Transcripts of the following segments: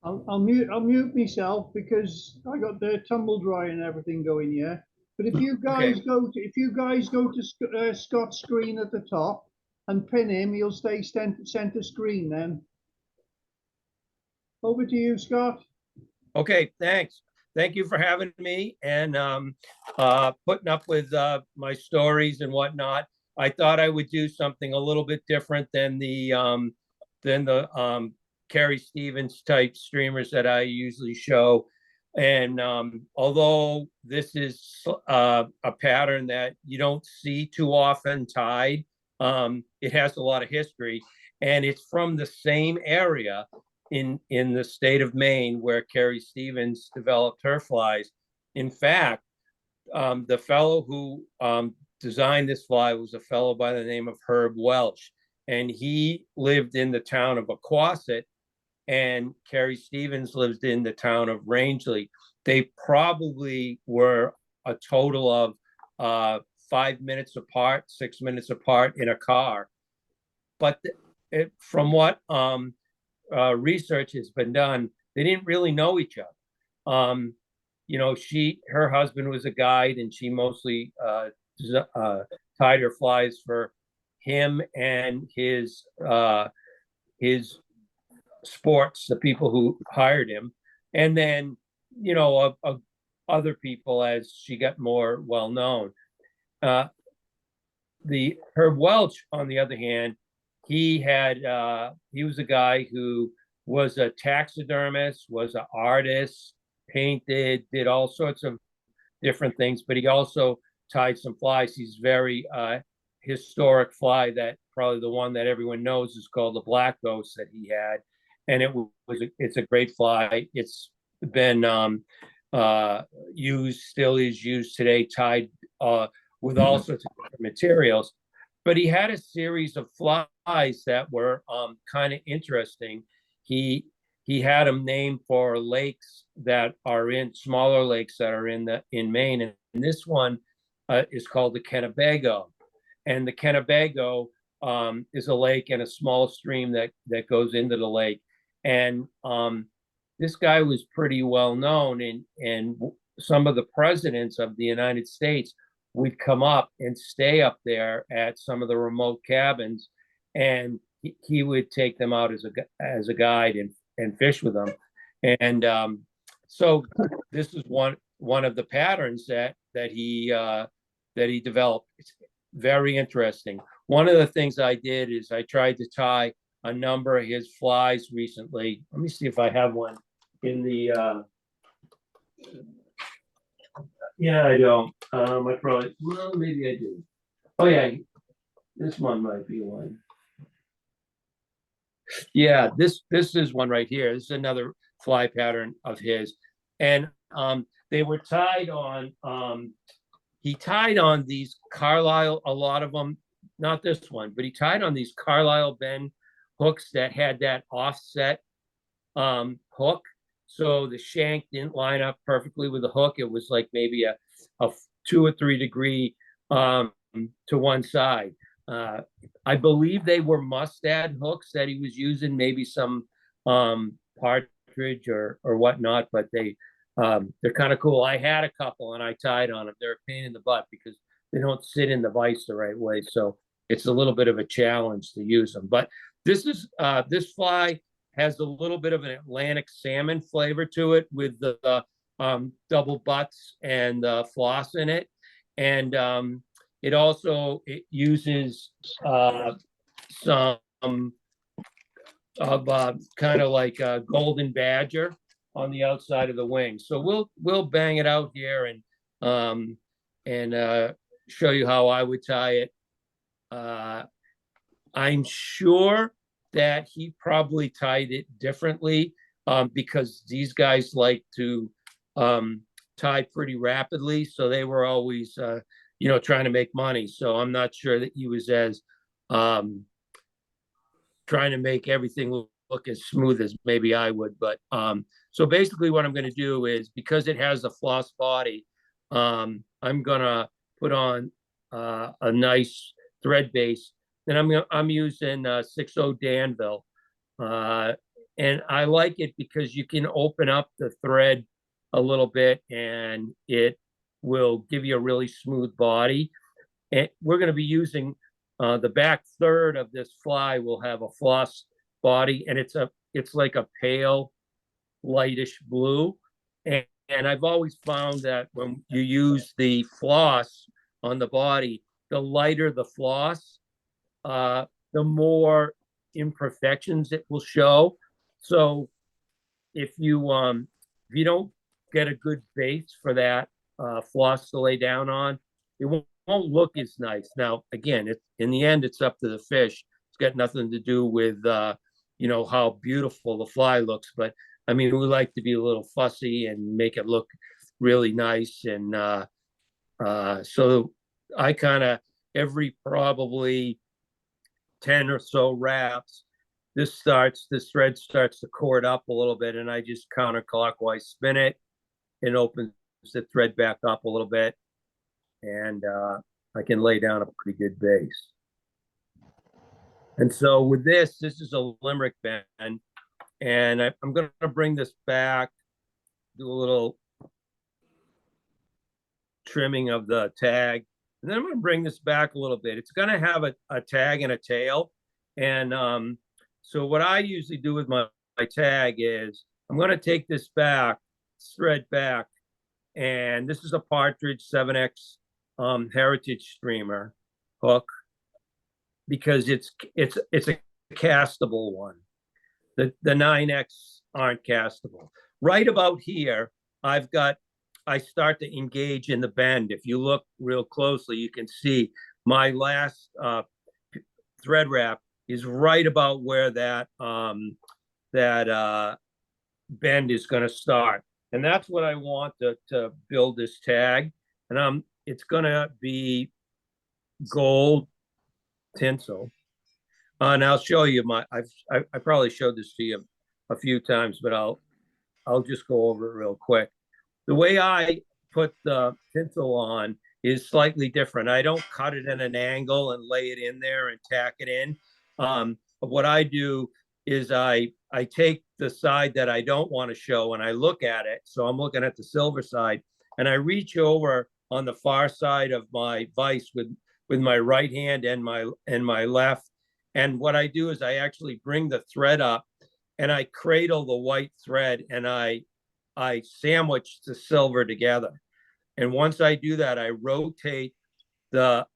I'll mute myself because I got the tumble dryer and everything going here. But Okay. if you guys go to Scott's screen at the top and pin him, he'll stay center screen then. Over to you, Scott. Okay, thanks. Thank you for having me and putting up with my stories and whatnot. I thought I would do something a little bit different than the Carrie Stevens type streamers that I usually show. And although this is a pattern that you don't see too often tied, it has a lot of history, and it's from the same area in the state of Maine where Carrie Stevens developed her flies. In fact, the fellow who designed this fly was a fellow by the name of Herb Welch, and he lived in the town of Aquasit, and Carrie Stevens lived in the town of Rangeley. They probably were a total of 5 minutes apart, 6 minutes apart in a car. But from what research has been done, they didn't really know each other. Her husband was a guide, and she mostly tied her flies for him and his sports, the people who hired him, and then other people as she got more well known. The Herb Welch, on the other hand, he was a guy who was a taxidermist, was an artist, painted, did all sorts of different things, but he also tied some flies. He's very historic fly that probably the one that everyone knows is called the Black Ghost that he had, and it's a great fly. It's been used, still is used today, tied with all sorts of different materials. But he had a series of flies that were kind of interesting. He had them named for lakes that are in smaller lakes that are in Maine, and this one is called the Kennebago, and the Kennebago is a lake and a small stream that goes into the lake, and this guy was pretty well known, and some of the presidents of the United States would come up and stay up there at some of the remote cabins, and he would take them out as a guide and fish with them. And so this is one of the patterns that he developed. It's very interesting. One of the things I did is I tried to tie a number of his flies recently. Let me see if I have one in the yeah, I don't. I probably, well, maybe I do. Oh yeah, this one might be one. Yeah, this is one right here. This is another fly pattern of his, and they were tied on. He tied on these Carlisle, a lot of them, not this one, but he tied on these Carlisle bend hooks that had that offset hook. So the shank didn't line up perfectly with the hook. It was like maybe a 2 or 3 degree to one side. I believe they were mustad hooks that he was using, maybe some partridge or whatnot, but they're kind of cool. I had a couple and I tied on them. They're a pain in the butt because they don't sit in the vise the right way. So it's a little bit of a challenge to use them. But this fly has a little bit of an Atlantic salmon flavor to it with the double butts and floss in it. And it uses some of kind of like a golden badger on the outside of the wing. So we'll bang it out here and show you how I would tie it. I'm sure that he probably tied it differently because these guys like to tie pretty rapidly. So they were always, trying to make money. So I'm not sure that he was as trying to make everything look as smooth as maybe I would. But so basically what I'm going to do is, because it has a floss body, I'm going to put on a nice thread base. And I'm using 6.0 Danville. and I like it because you can open up the thread a little bit and it will give you a really smooth body. And we're going to be using the back third of this fly will have a floss body, and it's like a pale lightish blue. And I've always found that when you use the floss on the body, the lighter the floss, the more imperfections it will show. So if you don't get a good base for that floss to lay down on, it won't look as nice. Now, again, in the end, it's up to the fish. It's got nothing to do with how beautiful the fly looks. But I mean, we like to be a little fussy and make it look really nice. And so I kind of every probably 10 or so wraps, this thread starts to cord up a little bit, and I just counterclockwise spin it and opens the thread back up a little bit, and I can lay down a pretty good base. And so with this is a limerick bend, and I'm going to bring this back, do a little trimming of the tag, and then I'm going to bring this back a little bit. It's going to have a tag and a tail, and so what I usually do with my tag is I'm going to take this back, thread back, and this is a Partridge 7X heritage streamer hook, because it's a castable one. The 9X aren't castable. Right about here, I start to engage in the bend. If you look real closely, you can see my last thread wrap is right about where that bend is going to start. And that's what I want to build this tag. And it's going to be gold tinsel. And I'll show you I probably showed this to you a few times, but I'll just go over it real quick. The way I put the tinsel on is slightly different. I don't cut it at an angle and lay it in there and tack it in. What I do is I take the side that I don't want to show and I look at it. So I'm looking at the silver side, and I reach over on the far side of my vise with my right hand and my left. And what I do is I actually bring the thread up and I cradle the white thread and I sandwich the silver together. And once I do that, I rotate the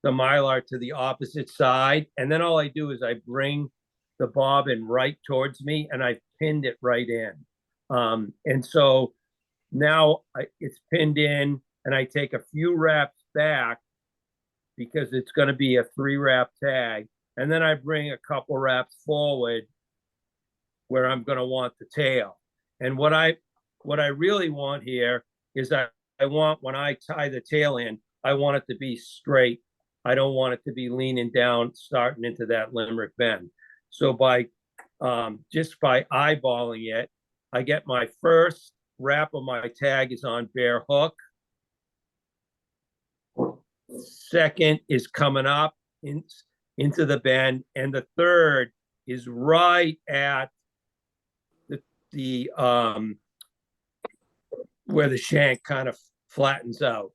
Mylar to the opposite side. And then all I do is I bring the bobbin right towards me and I pinned it right in. And so now it's pinned in, and I take a few wraps back because it's going to be a 3-wrap tag. And then I bring a couple wraps forward where I'm going to want the tail. And what I really want here is I want, when I tie the tail in, I want it to be straight. I don't want it to be leaning down, starting into that limerick bend. So just by eyeballing it, I get my first wrap of my tag is on bare hook. Second is coming up into the bend, and the third is right at the where the shank kind of flattens out.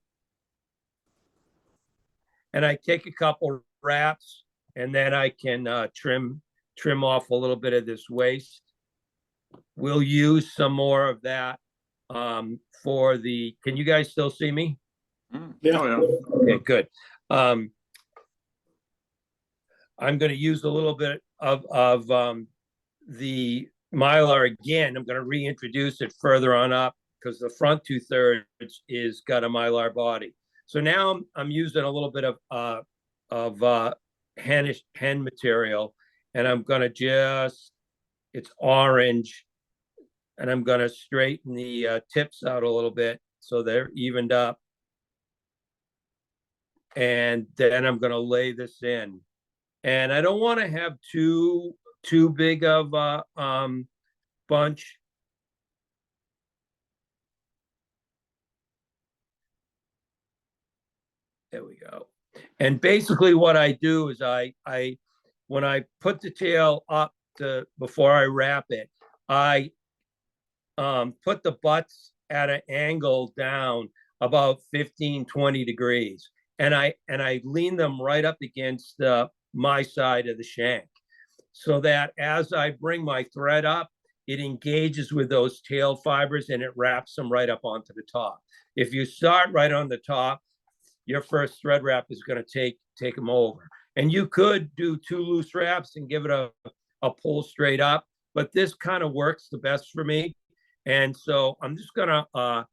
And I take a couple wraps, and then I can trim off a little bit of this waste. We'll use some more of that for the. Can you guys still see me? Yeah. Oh, yeah. Okay, good. I'm going to use a little bit of the Mylar again. I'm going to reintroduce it further on up because the front 2/3 is got a Mylar body. So now I'm using a little bit of hen material, and I'm going to it's orange, and I'm going to straighten the tips out a little bit so they're evened up. And then I'm going to lay this in. And I don't want to have too big of a bunch. There we go. And basically what I do is when I put the tail up before I wrap it, I put the butts at an angle down about 15, 20 degrees. And I lean them right up against my side of the shank, so that as I bring my thread up, it engages with those tail fibers and it wraps them right up onto the top. If you start right on the top, your first thread wrap is going to take them over. And you could do 2 loose wraps and give it a pull straight up, but this kind of works the best for me. And so I'm just going to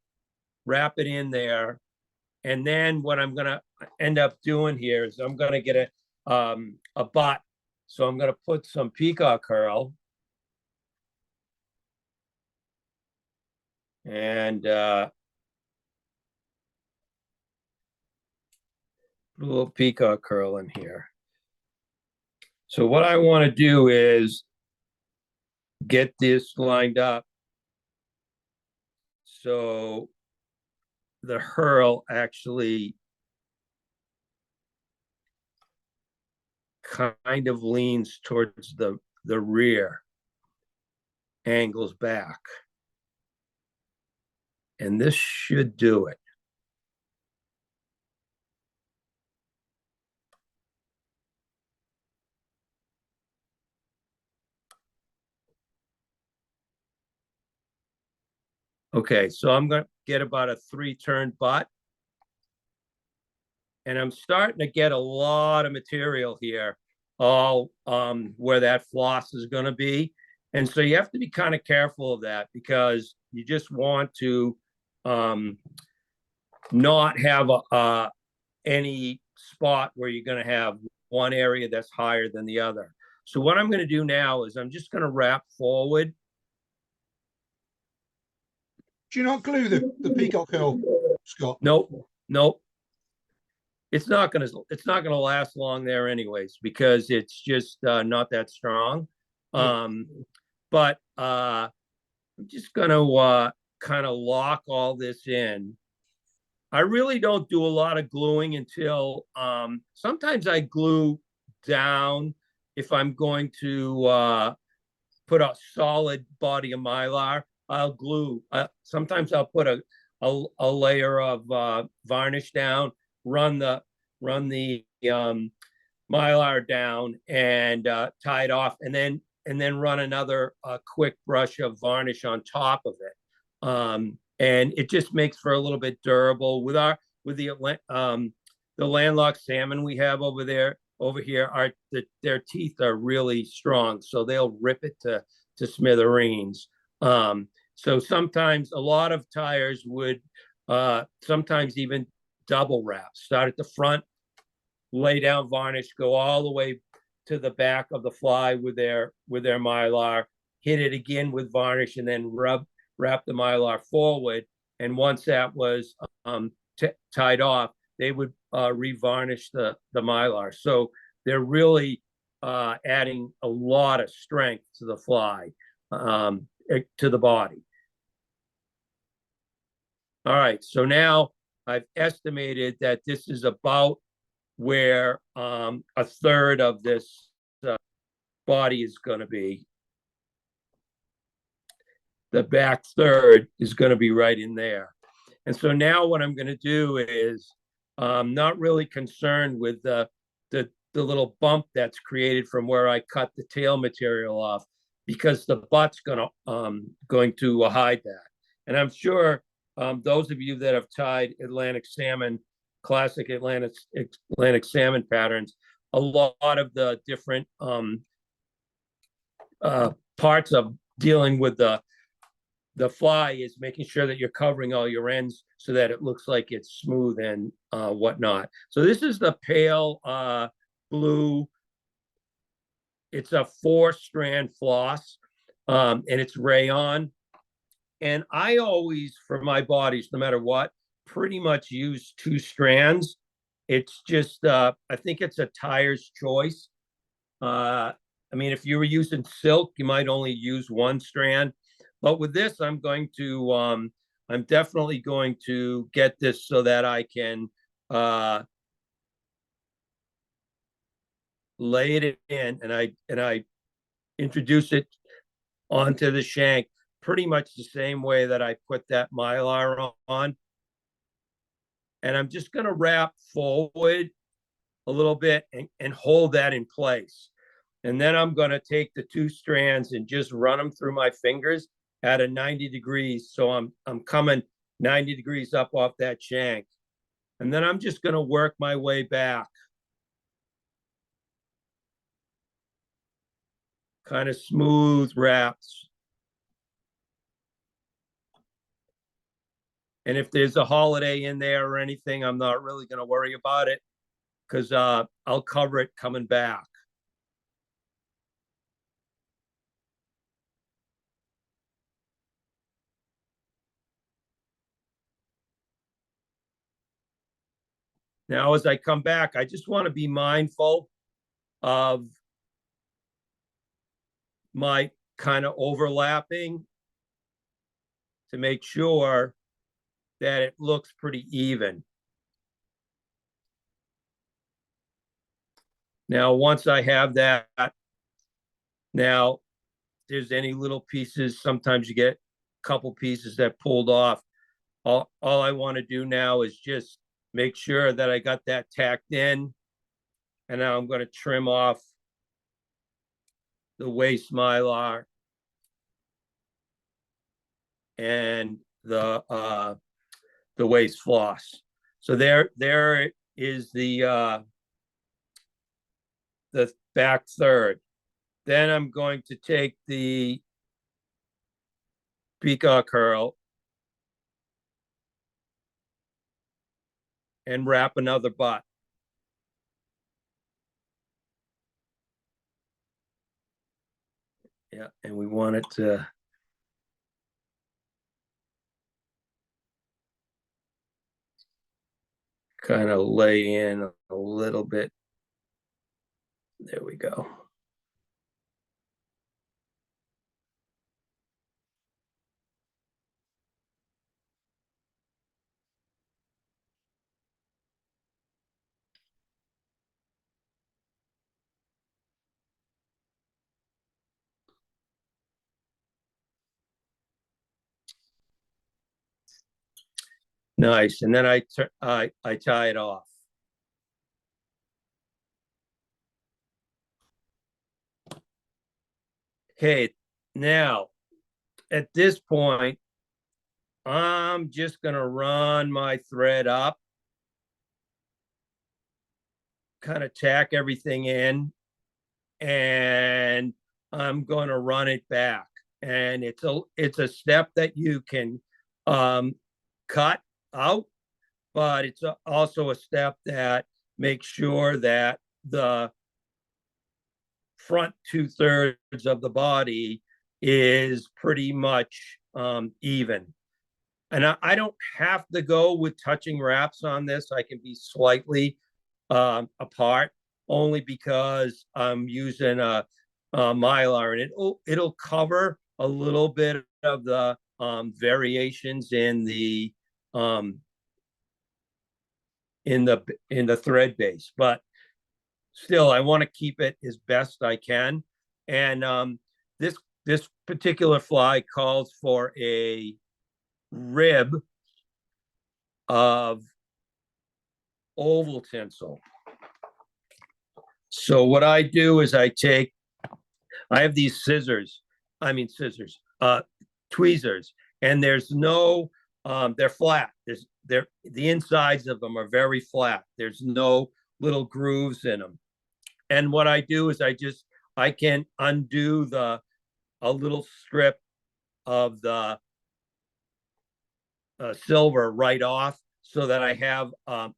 wrap it in there. And then what I'm going to end up doing here is I'm going to get a butt. So I'm going to put some peacock herl and put a little peacock herl in here. So what I want to do is get this lined up so the herl actually kind of leans towards the rear, angles back. And this should do it. Okay, so I'm going to get about a 3-turn butt. And I'm starting to get a lot of material here, all where that floss is going to be. And so you have to be kind of careful of that, because you just want to not have any spot where you're going to have one area that's higher than the other. So what I'm going to do now is I'm just going to wrap forward. Do you not glue the peacock herl, Scott? Nope. It's not gonna last long there anyways, because it's just not that strong. But I'm just gonna kind of lock all this in. I really don't do a lot of gluing until sometimes I glue down if I'm going to put a solid body of mylar. I'll glue. Sometimes I'll put a layer of varnish down, run the mylar down, and tie it off, and then run another quick brush of varnish on top of it. And it just makes for a little bit durable. With the landlocked salmon we have over here, their teeth are really strong, so they'll rip it to smithereens. So sometimes a lot of tires would sometimes even double wrap. Start at the front, lay down varnish, go all the way to the back of the fly with their mylar, hit it again with varnish, and then wrap the mylar forward. And once that was tied off, they would revarnish the mylar. So they're really adding a lot of strength to the fly, to the body. All right, so now I've estimated that this is about where a third of this body is going to be. The back third is going to be right in there. And so now what I'm going to do is not really concerned with the little bump that's created from where I cut the tail material off, because the butt's going to hide that. And I'm sure those of you that have tied Atlantic salmon, classic Atlantic salmon patterns, a lot of the different parts of dealing with the fly is making sure that you're covering all your ends so that it looks like it's smooth and whatnot. So this is the pale blue. It's a 4-strand floss, and it's rayon. And I always, for my bodies, no matter what, pretty much use 2 strands. It's just, I think it's a tier's choice. I mean, if you were using silk, you might only use 1 strand. But with this, I'm definitely going to get this so that I can lay it in, and introduce it onto the shank pretty much the same way that I put that Mylar on. And I'm just going to wrap forward a little bit and hold that in place. And then I'm going to take the 2 strands and just run them through my fingers at a 90 degrees. So I'm coming 90 degrees up off that shank. And then I'm just going to work my way back. Kind of smooth wraps. And if there's a holiday in there or anything, I'm not really going to worry about it because I'll cover it coming back. Now, as I come back, I just want to be mindful of my kind of overlapping to make sure that it looks pretty even. Now, once I have that, now, if there's any little pieces, sometimes you get a couple pieces that pulled off. All I want to do now is just make sure that I got that tacked in. And now I'm going to trim off the waist mylar and the waist floss. So there is the back third. Then I'm going to take the peacock curl and wrap another butt. Yeah, and we want it to kind of lay in a little bit. There we go. Nice, and then I tie it off. Okay, now at this point, I'm just gonna run my thread up, kind of tack everything in, and I'm gonna run it back. And it's a step that you can cut out, but it's also a step that makes sure that the front 2/3 of the body is pretty much even. And I don't have to go with touching wraps on this. I can be slightly apart only because I'm using a Mylar, and it'll cover a little bit of the variations in the thread base, but still I want to keep it as best I can. And this particular fly calls for a rib of oval tinsel. So what I do is I have these tweezers, and there's no, they're flat. The insides of them are very flat. There's no little grooves in them. And what I do is I can undo a little strip of the silver right off so that I have a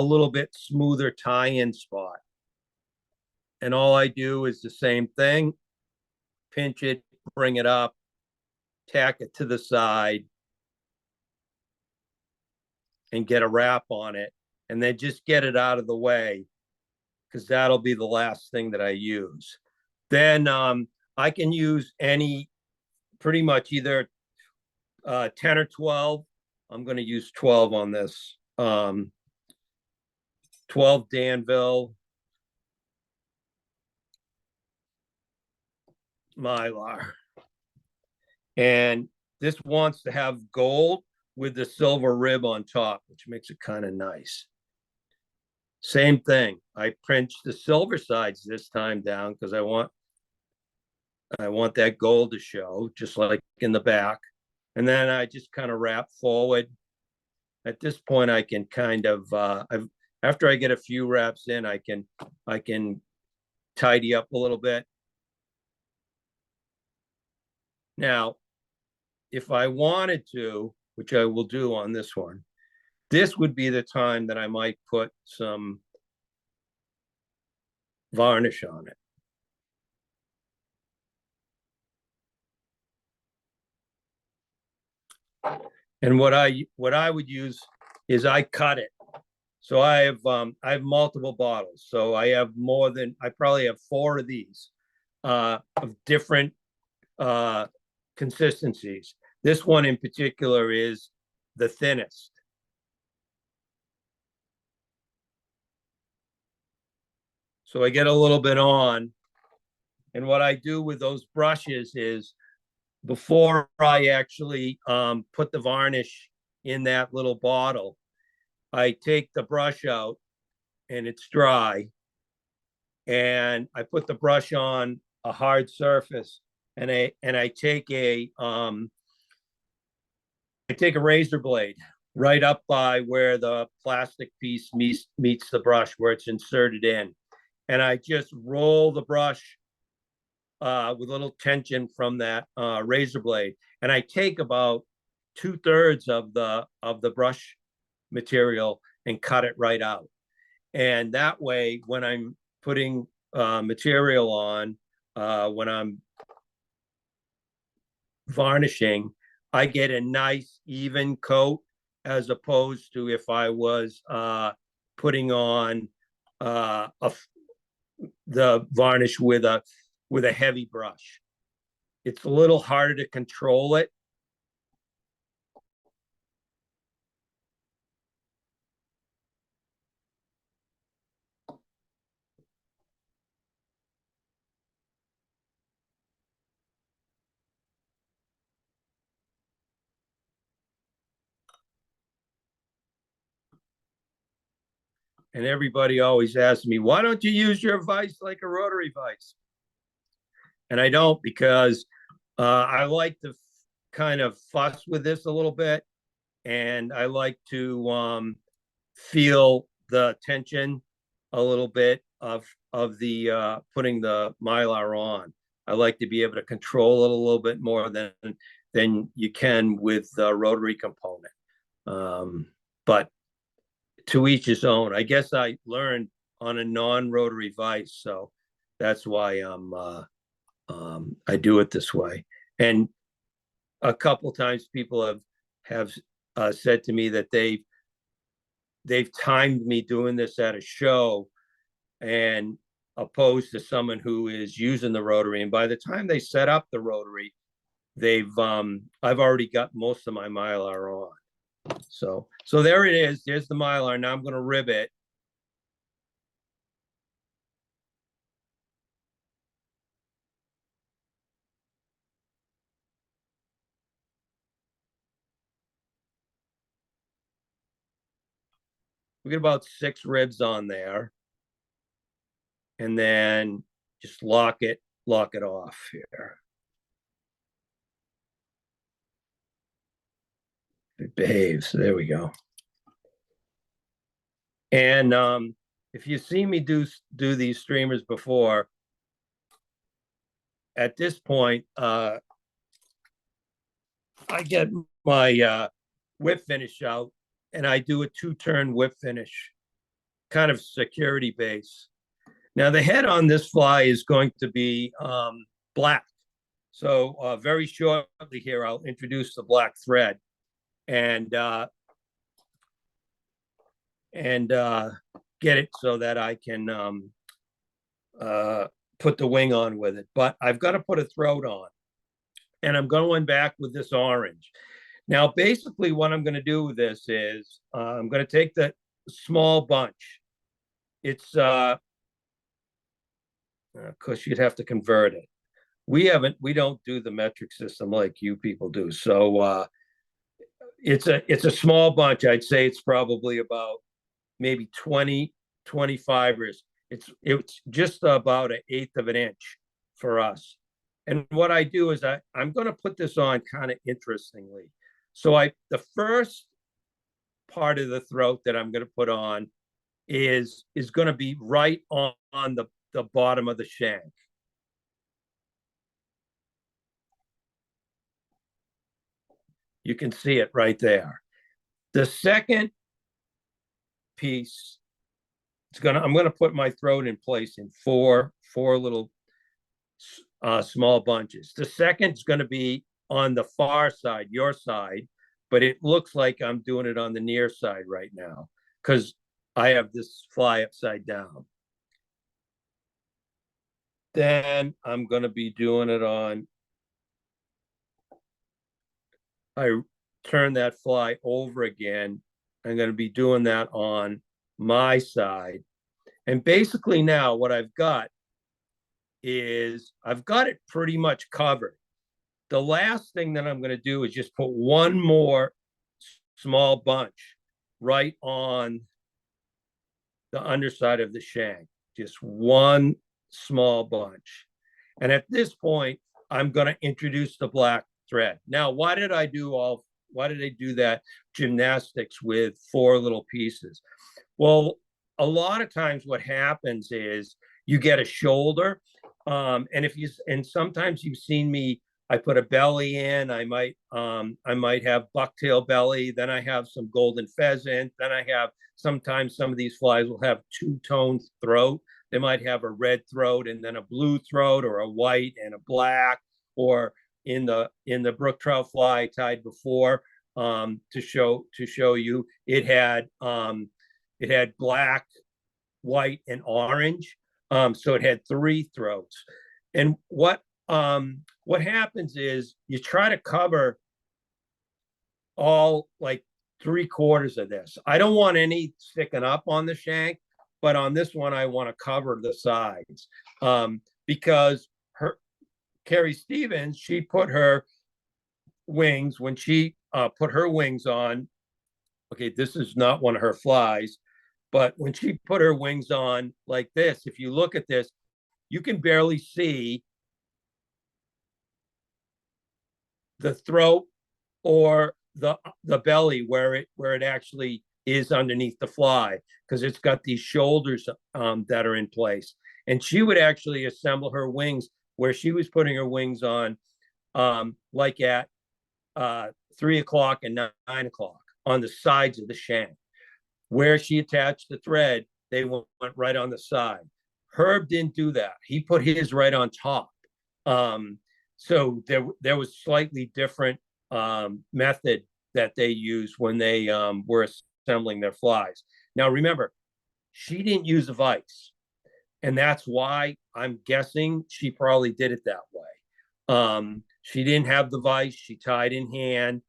little bit smoother tie-in spot. And all I do is the same thing, pinch it, bring it up, tack it to the side, and get a wrap on it, and then just get it out of the way, because that'll be the last thing that I use. Then I can use pretty much either 10 or 12. I'm going to use 12 on this. 12 Danville. Mylar. And this wants to have gold with the silver rib on top, which makes it kind of nice. Same thing. I print the silver sides this time down because I want that gold to show, just like in the back. And then I just kind of wrap forward. At this point, I can kind of, after I get a few wraps in, I can tidy up a little bit. Now, if I wanted to, which I will do on this one, this would be the time that I might put some varnish on it. And what I would use is I cut it. So I have multiple bottles. So I have I probably have 4 of these of different consistencies. This one in particular is the thinnest. So I get a little bit on, and what I do with those brushes is before I actually put the varnish in that little bottle, I take the brush out and it's dry, and I put the brush on a hard surface, and I take a razor blade right up by where the plastic piece meets the brush, where it's inserted in, and I just roll the brush with a little tension from that razor blade, and I take about 2/3 of the brush material and cut it right out. And that way, when I'm putting material on, when I'm varnishing, I get a nice even coat, as opposed to if I was putting on the varnish with a heavy brush. It's a little harder to control it. And everybody always asks me, why don't you use your vise like a rotary vise? And I don't, because I like to kind of fuss with this a little bit. And I like to feel the tension a little bit of the putting the Mylar on. I like to be able to control it a little bit more than you can with the rotary component. But to each his own. I guess I learned on a non-rotary vise, so that's why I do it this way. And a couple times people have said to me that they've timed me doing this at a show, and opposed to someone who is using the rotary. And by the time they set up the rotary, I've already got most of my Mylar on. So there it is. There's the Mylar. Now I'm going to rib it. We get about 6 ribs on there, and then just lock it off here. It behaves. There we go. And if you see me do these streamers before, at this point, I get my whip finish out, and I do a 2-turn whip finish, kind of security base. Now the head on this fly is going to be black. So very shortly here, I'll introduce the black thread and get it so that I can put the wing on with it. But I've got to put a throat on, and I'm going back with this orange. Now, basically what I'm going to do with this is I'm going to take the small bunch. It's, of course, you'd have to convert it. we don't do the metric system like you people do. So it's a small bunch. I'd say it's probably about maybe 20, 25ers. It's just about an eighth of an inch for us. And what I do is I'm going to put this on kind of interestingly. So the first part of the throat that I'm going to put on is going to be right on the bottom of the shank. You can see it right there. The second piece, I'm going to put my throat in place in four little small bunches. The second is going to be on the far side, your side, but it looks like I'm doing it on the near side right now because I have this fly upside down. Then I'm going to be doing it on, I turn that fly over again. I'm going to be doing that on my side. And basically now what I've got is I've got it pretty much covered. The last thing that I'm going to do is just put one more small bunch right on the underside of the shank, just one small bunch. And at this point, I'm going to introduce the black thread. Now, why did I do that gymnastics with four little pieces? Well, a lot of times what happens is you get a shoulder. And sometimes you've seen me, I put a belly in, I might have bucktail belly, then I have some golden pheasant, then I have, sometimes some of these flies will have two-tone throat. They might have a red throat and then a blue throat, or a white and a black, or in the brook trout fly I tied before, to show you, it had black, white, and orange. So it had three throats. And what happens is you try to cover all like 3/4 of this. I don't want any sticking up on the shank, but on this one, I want to cover the sides, because Carrie Stevens, she put her wings, when she put her wings on, okay, this is not one of her flies, but when she put her wings on like this, if you look at this, you can barely see the throat or the belly where it actually is underneath the fly, because it's got these shoulders that are in place. And she would actually assemble her wings where she was putting her wings on, like at 3 o'clock and 9 o'clock on the sides of the shank. Where she attached the thread, they went right on the side. Herb didn't do that. He put his right on top. So there was slightly different method that they used when they were assembling their flies. Now remember, she didn't use a vise, and that's why I'm guessing she probably did it that way. She didn't have the vise. She tied in hand.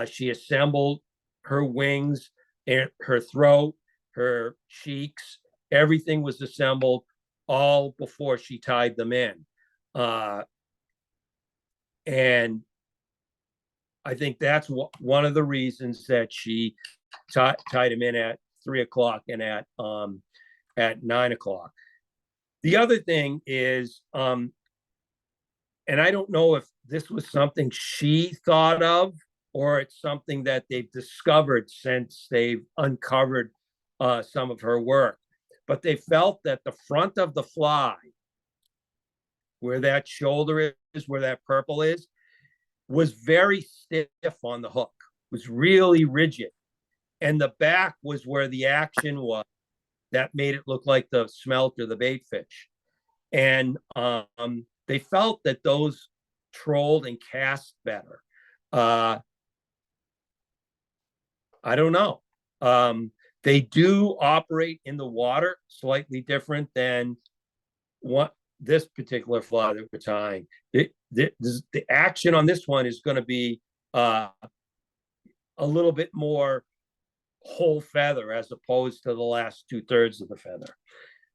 She assembled her wings, her throat, her cheeks. Everything was assembled all before she tied them in. And I think that's one of the reasons that she tied him in at 3 o'clock and at 9 o'clock. The other thing is, and I don't know if this was something she thought of, or it's something that they've discovered since they've uncovered some of her work, but they felt that the front of the fly, where that shoulder is, where that purple is, was very stiff on the hook, was really rigid. And the back was where the action was that made it look like the smelt or the bait fish. And they felt that those trolled and cast better. I don't know. They do operate in the water slightly different than what this particular fly that we're tying. The action on this one is going to be a little bit more whole feather as opposed to the last 2/3 of the feather.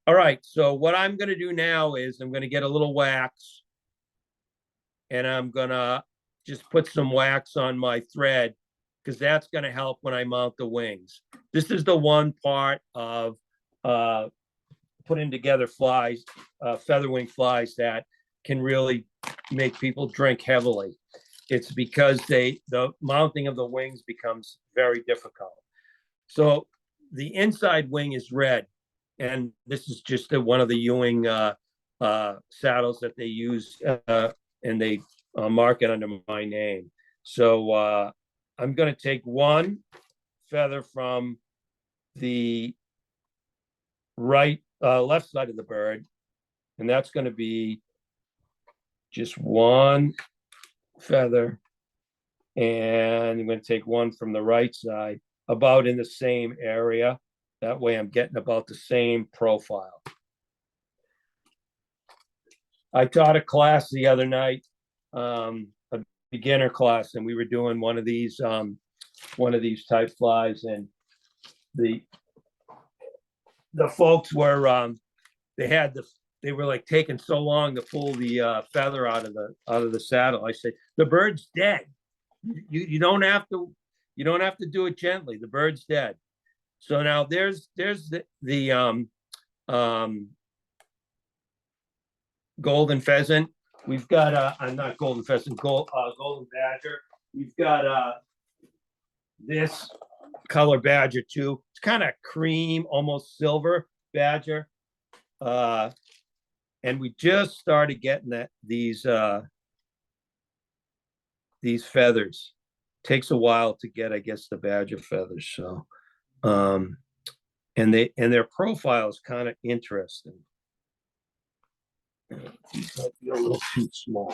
All right, so what I'm going to do now is I'm going to get a little wax, and I'm gonna just put some wax on my thread because that's gonna help when I mount the wings. This is the one part of putting together flies, featherwing flies that can really make people drink heavily. It's because the mounting of the wings becomes very difficult. So the inside wing is red, and this is just one of the Ewing saddles that they use, and they market under my name. So I'm going to take one feather from the left side of the bird, and that's going to be just one feather, and I'm going to take one from the right side, about in the same area. That way I'm getting about the same profile. I taught a class the other night, a beginner class, and we were doing one of these type flies, and the folks were they were like taking so long to pull the feather out of the saddle. I said, the bird's dead. You don't have to do it gently. The bird's dead. So now there's the golden pheasant. We've got not golden pheasant, golden badger. We've got this color badger too. It's kind of cream, almost silver badger. And we just started getting these feathers. Takes a while to get, I guess, the badger feathers. So, and their profile is kind of interesting. These might be a little too small.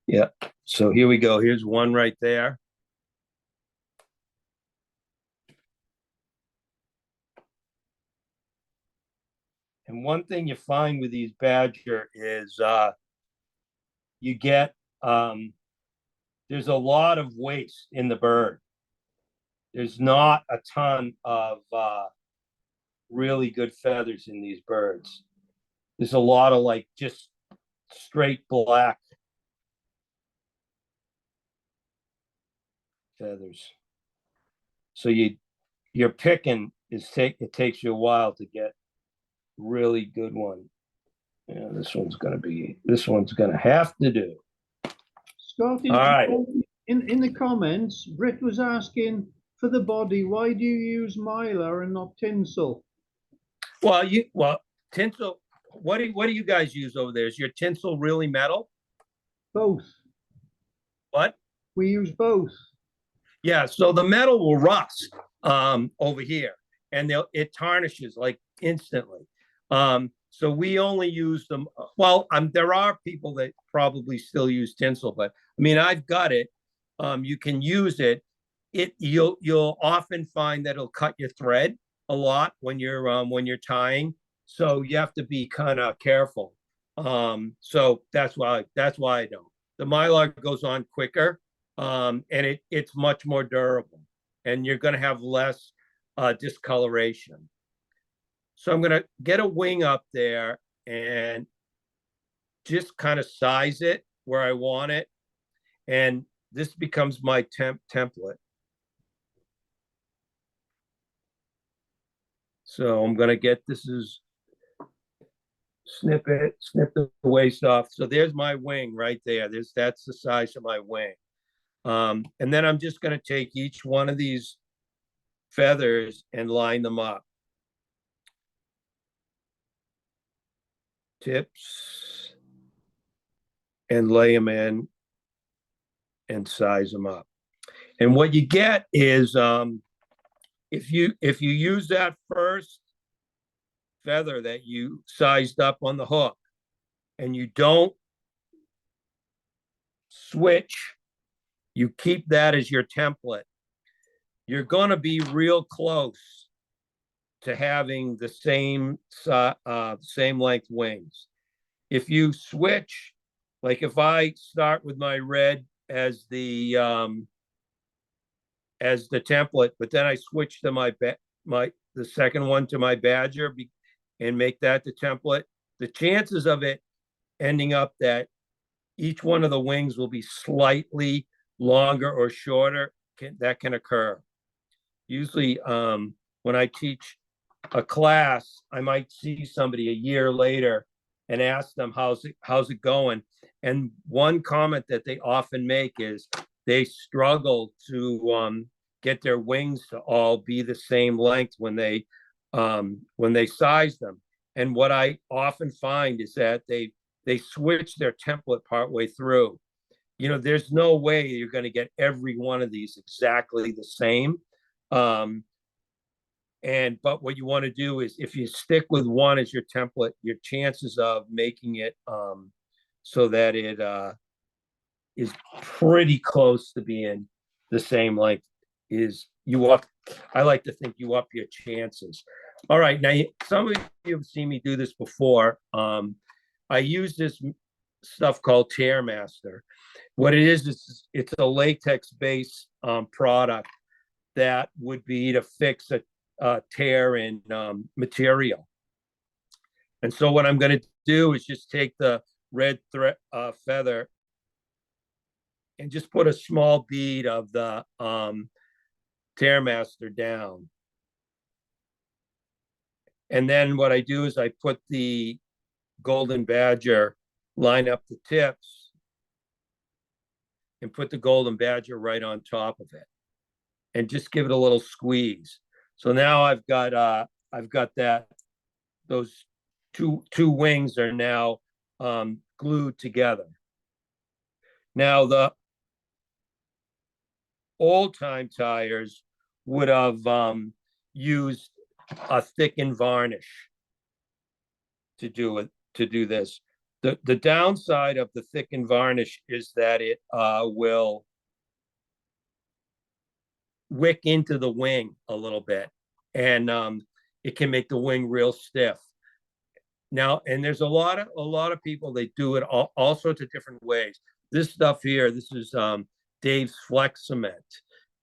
Yeah. So here we go. Here's one right there. And one thing you find with these badger is you get there's a lot of waste in the bird. There's not a ton of really good feathers in these birds. There's a lot of like just straight black feathers. So you're picking it takes you a while to get really good one. Yeah, this one's gonna have to do. Scott, All right. in the comments, Britt was asking for the body, why do you use mylar and not tinsel? Well, tinsel. What do you guys use over there? Is your tinsel really metal? Both. What? We use both. Yeah. So the metal will rust over here, and it tarnishes like instantly. So we only use them. Well, there are people that probably still use tinsel, but I mean, I've got it. You can use it. You'll often find that it'll cut your thread a lot when you're tying. So you have to be kind of careful. So that's why I don't. The mylar goes on quicker, and it's much more durable, and you're going to have less discoloration. So I'm going to get a wing up there and just kind of size it where I want it. And this becomes my template. So I'm going to get, snip the waist off. So there's my wing right there. That's the size of my wing. And then I'm just going to take each one of these feathers and line them up. Tips, and lay them in and size them up. And what you get is if you use that first feather that you sized up on the hook and you don't switch, you keep that as your template, you're going to be real close to having the same length wings. if you switch, like if I start with my red as the template, but then I switch to the second one to my badger and make that the template, the chances of it ending up that each one of the wings will be slightly longer or shorter, that can occur. Usually, when I teach a class, I might see somebody a year later and ask them, how's it going? And one comment that they often make is they struggle to get their wings to all be the same length when they size them. And what I often find is that they switch their template partway through. You know, there's no way you're going to get every one of these exactly the same. But what you want to do is, if you stick with one as your template, your chances of making it so that it is pretty close to being the same length is you up. I like to think you up your chances. All right, now some of you have seen me do this before. I use this stuff called Tear Master. What it is it's a latex-based product that would be to fix a tear in material. And so what I'm going to do is just take the red feather and just put a small bead of the Tear Master down. And then what I do is I put the golden badger, line up the tips, and put the golden badger right on top of it, and just give it a little squeeze. So now I've got that. Those two wings are now glued together. Now the old time tyers would have used a thickened varnish to do this. The downside of the thickened varnish is that it will wick into the wing a little bit, and it can make the wing real stiff. Now, and there's a lot of people, they do it all sorts of different ways. This stuff here, this is Dave's Flex Cement.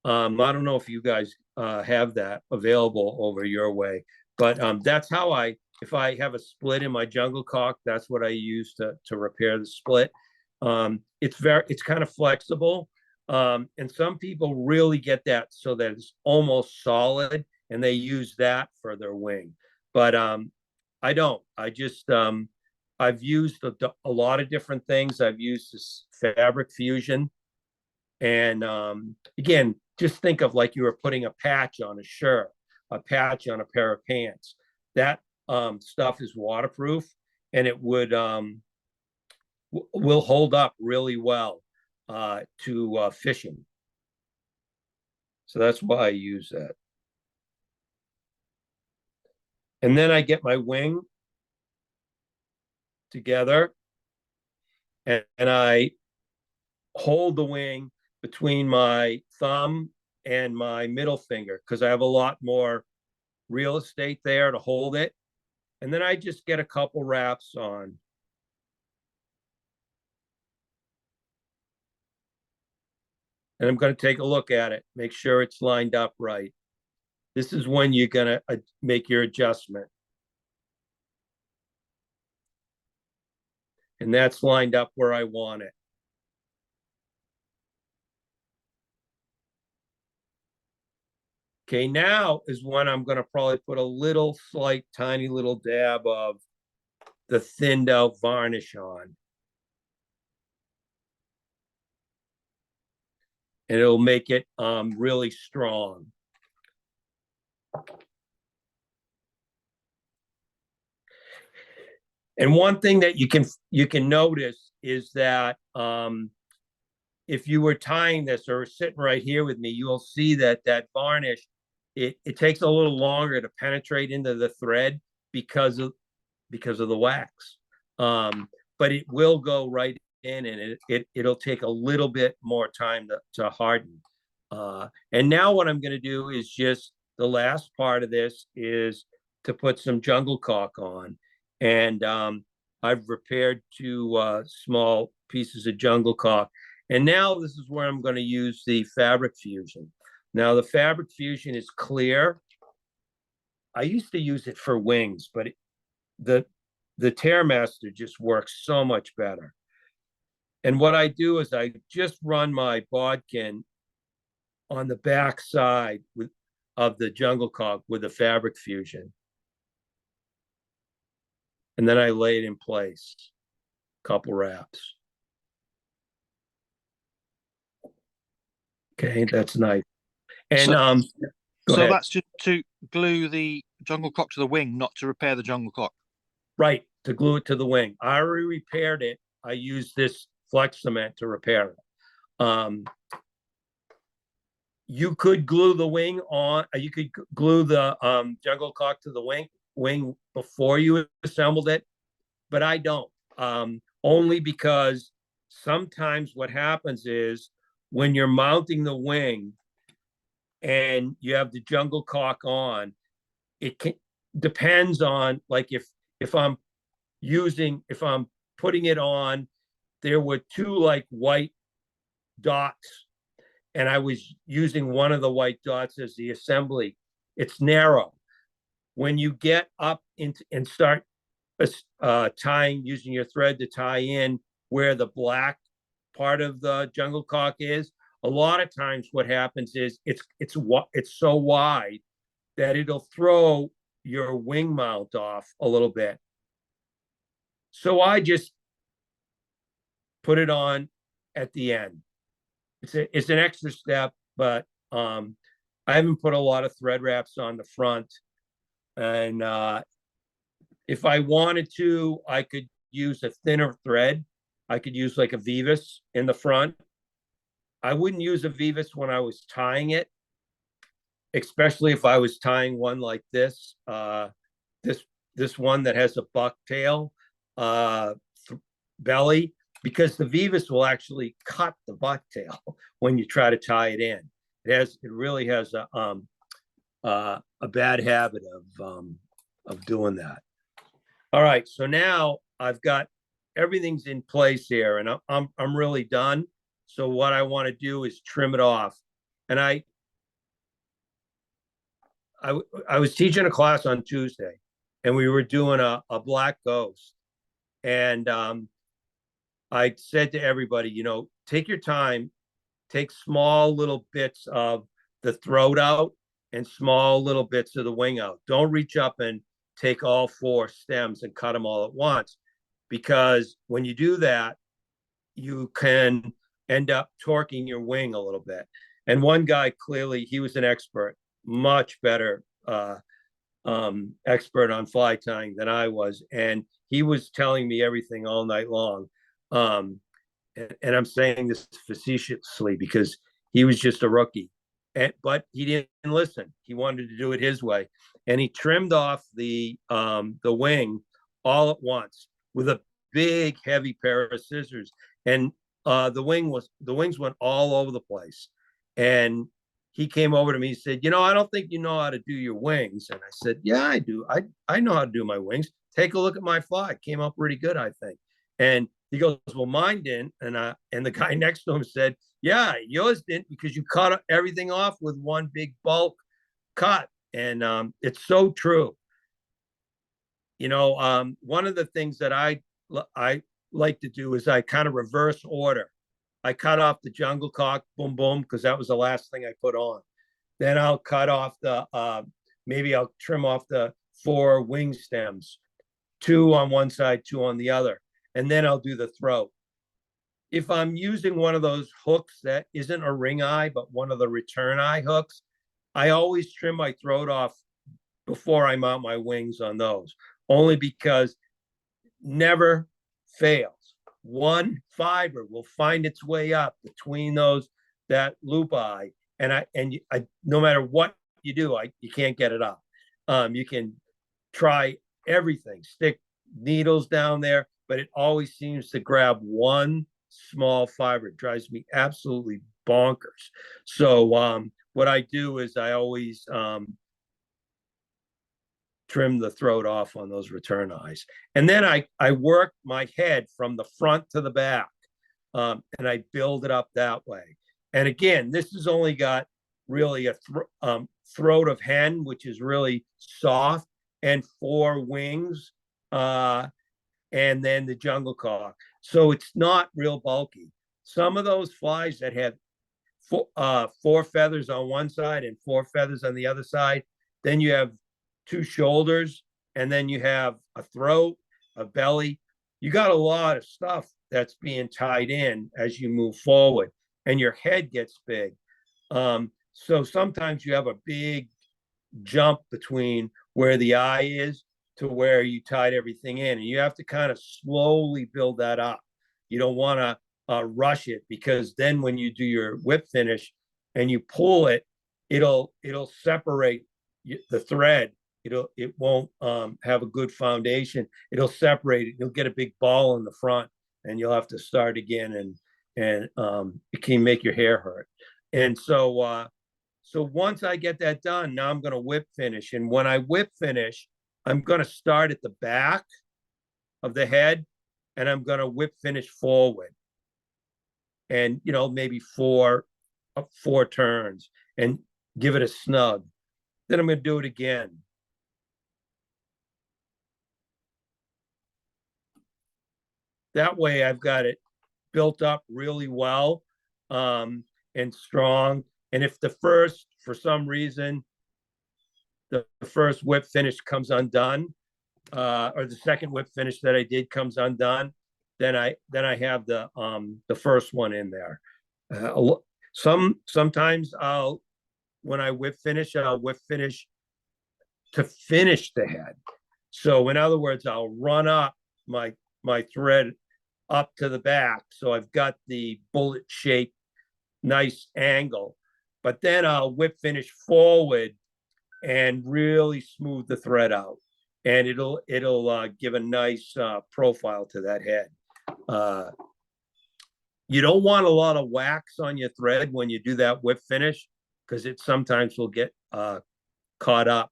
I don't know if you guys have that available over your way, but that's how if I have a split in my jungle caulk, that's what I use to repair the split. It's kind of flexible. And some people really get that so that it's almost solid, and they use that for their wing. But I don't. I just I've used a lot of different things. I've used this fabric fusion, and again, just think of like you were putting a patch on a shirt, a patch on a pair of pants. That stuff is waterproof, and it will hold up really well to fishing. So that's why I use that. And then I get my wing together, and I hold the wing between my thumb and my middle finger, because I have a lot more real estate there to hold it. And then I just get a couple wraps on. And I'm going to take a look at it, make sure it's lined up right. This is when you're going to make your adjustment. And that's lined up where I want it. Okay, now is when I'm going to probably put a slight, tiny little dab of the thinned out varnish on. And it'll make it really strong. And one thing that you can notice is that if you were tying this or sitting right here with me, you will see that varnish, it takes a little longer to penetrate into the thread because of the wax. But it will go right in, and it'll take a little bit more time to harden. And now what I'm going to do is just the last part of this is to put some jungle caulk on. And I've repaired 2 small pieces of jungle caulk. And now this is where I'm going to use the fabric fusion. Now the fabric fusion is clear. I used to use it for wings, but the Tearmaster just works so much better. And what I do is I just run my bodkin on the back side of the jungle caulk with the fabric fusion. And then I lay it in place, couple wraps. Okay, that's nice. And go So ahead. that's just to glue the jungle cock to the wing, not to repair the jungle cock. Right, to glue it to the wing. I already repaired it. I used this flex cement to repair it. You could glue the wing on, you could glue the jungle cock to the wing before you assembled it, but I don't. Only because sometimes what happens is when you're mounting the wing and you have the jungle cock on, depends on, like, if I'm putting it on, there were 2 like white dots, and I was using one of the white dots as the assembly. It's narrow. When you get up into and start tying, using your thread to tie in where the black part of the jungle cock is, a lot of times what happens is it's so wide that it'll throw your wing mount off a little bit. So I just put it on at the end. It's an extra step, but I haven't put a lot of thread wraps on the front. And if I wanted to, I could use a thinner thread. I could use like a Vivas in the front. I wouldn't use a Vivas when I was tying it, especially if I was tying one like this, this one that has a bucktail belly, because the Vivas will actually cut the bucktail when you try to tie it in. It really has a bad habit of doing that. All right, so now I've got everything's in place here, and I'm really done. So what I want to do is trim it off. And I was teaching a class on Tuesday, and we were doing a black ghost. And I said to everybody, take your time, take small little bits of the throat out and small little bits of the wing out. Don't reach up and take all 4 stems and cut them all at once, because when you do that, you can end up torquing your wing a little bit. And one guy, clearly, he was an expert, much better expert on fly tying than I was. And he was telling me everything all night long. And I'm saying this facetiously because he was just a rookie. But he didn't listen. He wanted to do it his way. And he trimmed off the wing all at once with a big, heavy pair of scissors. And the wings went all over the place. And he came over to me and said, I don't think you know how to do your wings. And I said, yeah, I do. I know how to do my wings. Take a look at my fly. It came up pretty good, I think. And he goes, well, mine didn't. And the guy next to him said, yeah, yours didn't, because you cut everything off with one big bulk cut. And it's so true. One of the things that I like to do is I kind of reverse order. I cut off the jungle cock, boom, boom, because that was the last thing I put on. Then I'll cut off maybe I'll trim off the 4 wing stems, 2 on one side, 2 on the other. And then I'll do the throat. If I'm using one of those hooks that isn't a ring eye, but one of the return eye hooks, I always trim my throat off before I mount my wings on those, only because never fails. One fiber will find its way up between that loop eye, and no matter what you do, you can't get it up. You can try everything, stick needles down there, but it always seems to grab one small fiber. It drives me absolutely bonkers. So what I do is I always trim the throat off on those return eyes. And then I work my head from the front to the back, and I build it up that way. And again, this has only got really a throat of hen, which is really soft, and 4 wings, and then the jungle cock. So it's not real bulky. Some of those flies that have 4 feathers on one side and 4 feathers on the other side, then you have 2 shoulders, and then you have a throat, a belly. You got a lot of stuff that's being tied in as you move forward, and your head gets big. So sometimes you have a big jump between where the eye is to where you tied everything in, and you have to kind of slowly build that up. You don't want to rush it, because then when you do your whip finish and you pull it, it'll separate the thread. It won't have a good foundation. It'll separate it. You'll get a big ball in the front, and you'll have to start again, and it can make your hair hurt. And so once I get that done, now I'm going to whip finish. And when I whip finish, I'm going to start at the back of the head, and I'm going to whip finish forward. And, maybe four turns, and give it a snug. Then I'm going to do it again. That way I've got it built up really well, and strong. And if for some reason, the first whip finish comes undone, or the second whip finish that I did comes undone, then I have the first one in there. Sometimes when I whip finish, I'll whip finish to finish the head. So in other words, I'll run up my thread up to the back, so I've got the bullet shaped nice angle, but then I'll whip finish forward and really smooth the thread out, and it'll give a nice profile to that head. You don't want a lot of wax on your thread when you do that whip finish, because it sometimes will get caught up.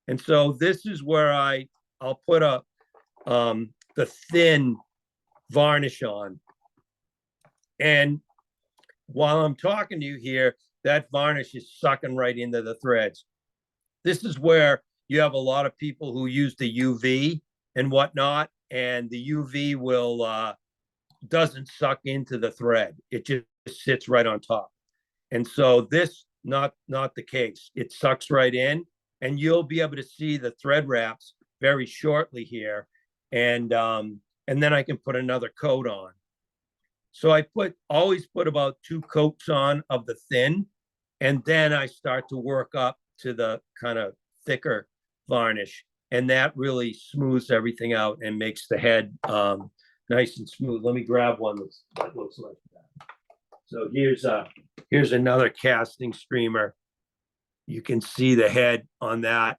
And so this is where I'll put the thin varnish on. And while I'm talking to you here, that varnish is sucking right into the threads. This is where you have a lot of people who use the UV and whatnot, and the UV doesn't suck into the thread. It just sits right on top. And so this, not the case. It sucks right in, and you'll be able to see the thread wraps very shortly here. And then I can put another coat on. So I always put about 2 coats on of the thin, and then I start to work up to the kind of thicker varnish, and that really smooths everything out and makes the head nice and smooth. Let me grab one that looks like that. So here's another casting streamer. You can see the head on that,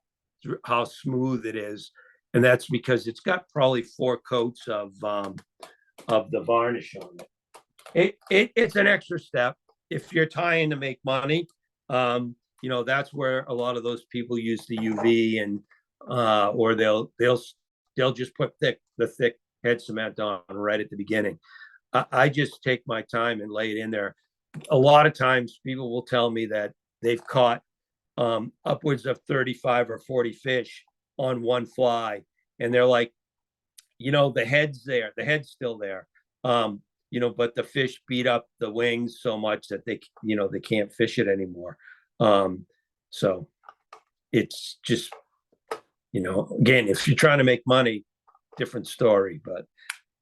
how smooth it is. And that's because it's got probably 4 coats of the varnish on it. It's an extra step. If you're tying to make money, that's where a lot of those people use the UV, and or they'll just put the thick head cement on right at the beginning. I just take my time and lay it in there. A lot of times people will tell me that they've caught upwards of 35 or 40 fish on one fly, and they're like, the head's there, the head's still there, but the fish beat up the wings so much that they can't fish it anymore. So it's just, again, if you're trying to make money, different story. But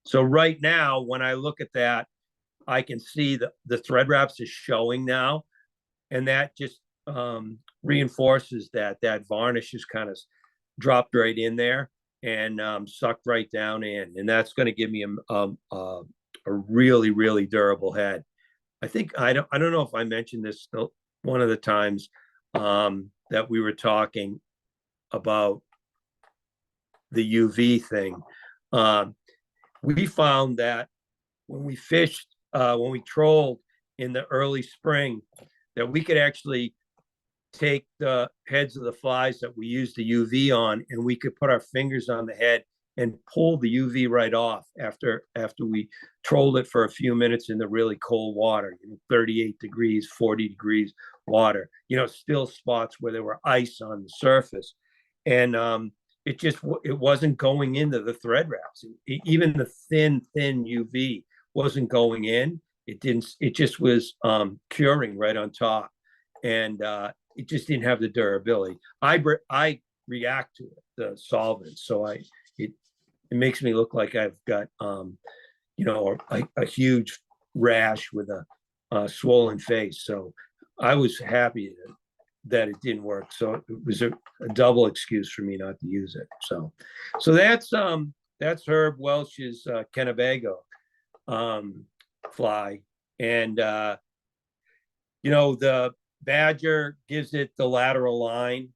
so right now, when I look at that, I can see the thread wraps is showing now, and that just reinforces that varnish is kind of dropped right in there and sucked right down in, and that's going to give me a really, really durable head. I think I don't know if I mentioned this one of the times that we were talking about the UV thing. We found that when we fished, when we trolled in the early spring, that we could actually take the heads of the flies that we use the UV on, and we could put our fingers on the head and pull the UV right off after we trolled it for a few minutes in the really cold water, 38 degrees, 40 degrees water, still spots where there were ice on the surface. And it wasn't going into the thread wraps. Even the thin UV wasn't going in. It just was curing right on top. And it just didn't have the durability. I react to it, the solvent. So it makes me look like I've got, a huge rash with a swollen face. So I was happy that it didn't work. So it was a double excuse for me not to use it. So that's Herb Welch's Kennebago fly. And, the Badger gives it the lateral line,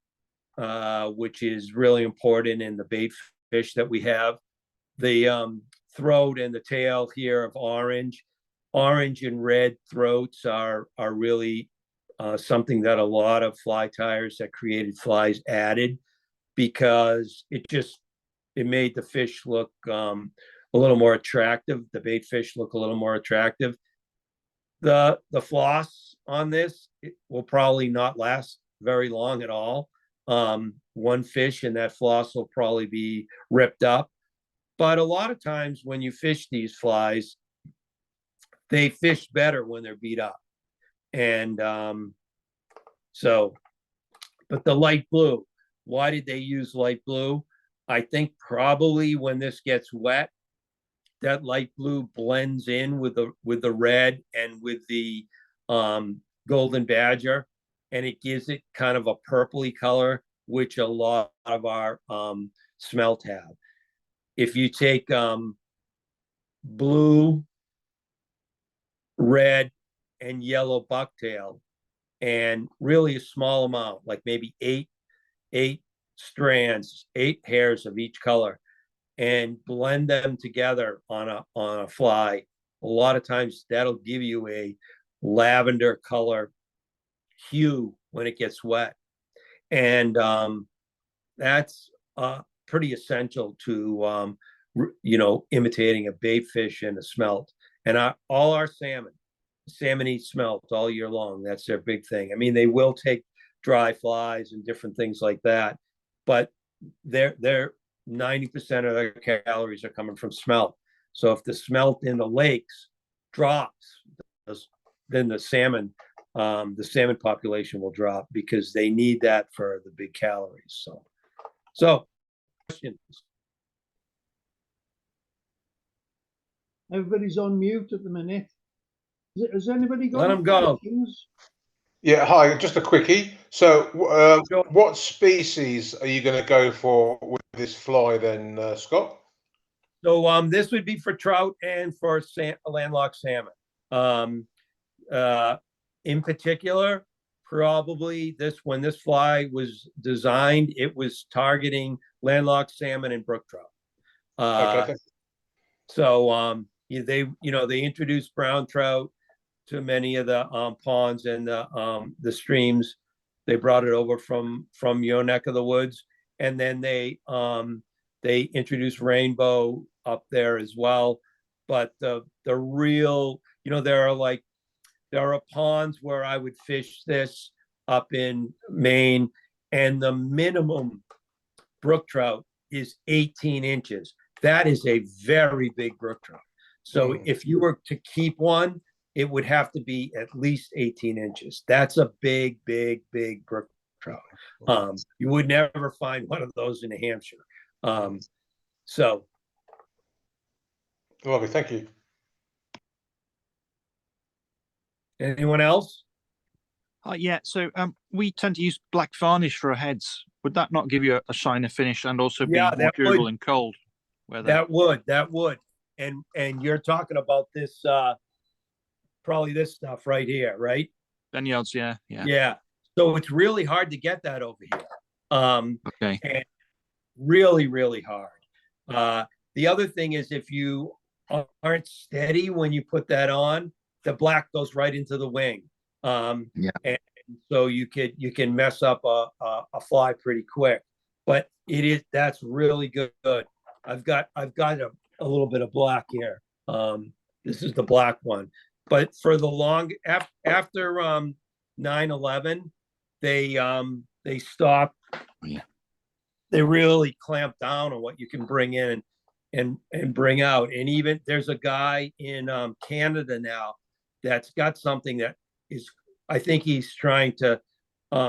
which is really important in the bait fish that we have. The throat and the tail here of orange and red throats are really something that a lot of fly tires that created flies added, because it made the fish look a little more attractive. The bait fish look a little more attractive. The floss on this, it will probably not last very long at all. One fish and that floss will probably be ripped up. But a lot of times when you fish these flies, they fish better when they're beat up. And but the light blue, why did they use light blue? I think probably when this gets wet, that light blue blends in with the red and with the golden badger, and it gives it kind of a purpley color, which a lot of our smelt have. If you take blue, red, and yellow bucktail, and really a small amount, like maybe eight strands, 8 hairs of each color, and blend them together on a fly, a lot of times that'll give you a lavender color hue when it gets wet. And that's pretty essential to imitating a bait fish and a smelt. And all our salmon eat smelt all year long. That's their big thing. I mean, they will take dry flies and different things like that, but they're 90% of their calories are coming from smelt. So if the smelt in the lakes drops, then the salmon population will drop, because they need that for the big calories. So questions? Everybody's on mute at the minute. Has anybody got Let any 'em go. questions? Yeah, hi, just a quickie. So, Sure. what species are you going to go for with this fly then, Scott? So this would be for trout and for landlocked salmon. In particular, probably when this fly was designed, it was targeting landlocked salmon and brook trout. Okay. So they introduced brown trout to many of the ponds and the streams. They brought it over from your neck of the woods, and then they introduced rainbow up there as well. But the real, there are ponds where I would fish this up in Maine, and the minimum brook trout is 18 inches. That is a very big brook trout. So if you were to keep one, it would have to be at least 18 inches. That's a big brook trout. You would never find one of those in New Hampshire. So. Lovely, thank you. Anyone else? Yeah, so we tend to use black varnish for our heads. Would that not give you a shiner finish and also be Yeah, more that durable would. in cold weather? That would. And you're talking about this, probably this stuff right here, right? Vineyards, yeah. Yeah. So it's really hard to get that over here. Okay. And really hard. The other thing is, if you aren't steady when you put that on, the black goes right into the wing. And So you can mess up a fly pretty quick. But that's really good. I've got a little bit of black here. This is the black one. But for the after 9/11, they stopped. Yeah. They really clamped down on what you can bring in and bring out. And even there's a guy in Canada now that's got something that is, I think he's trying to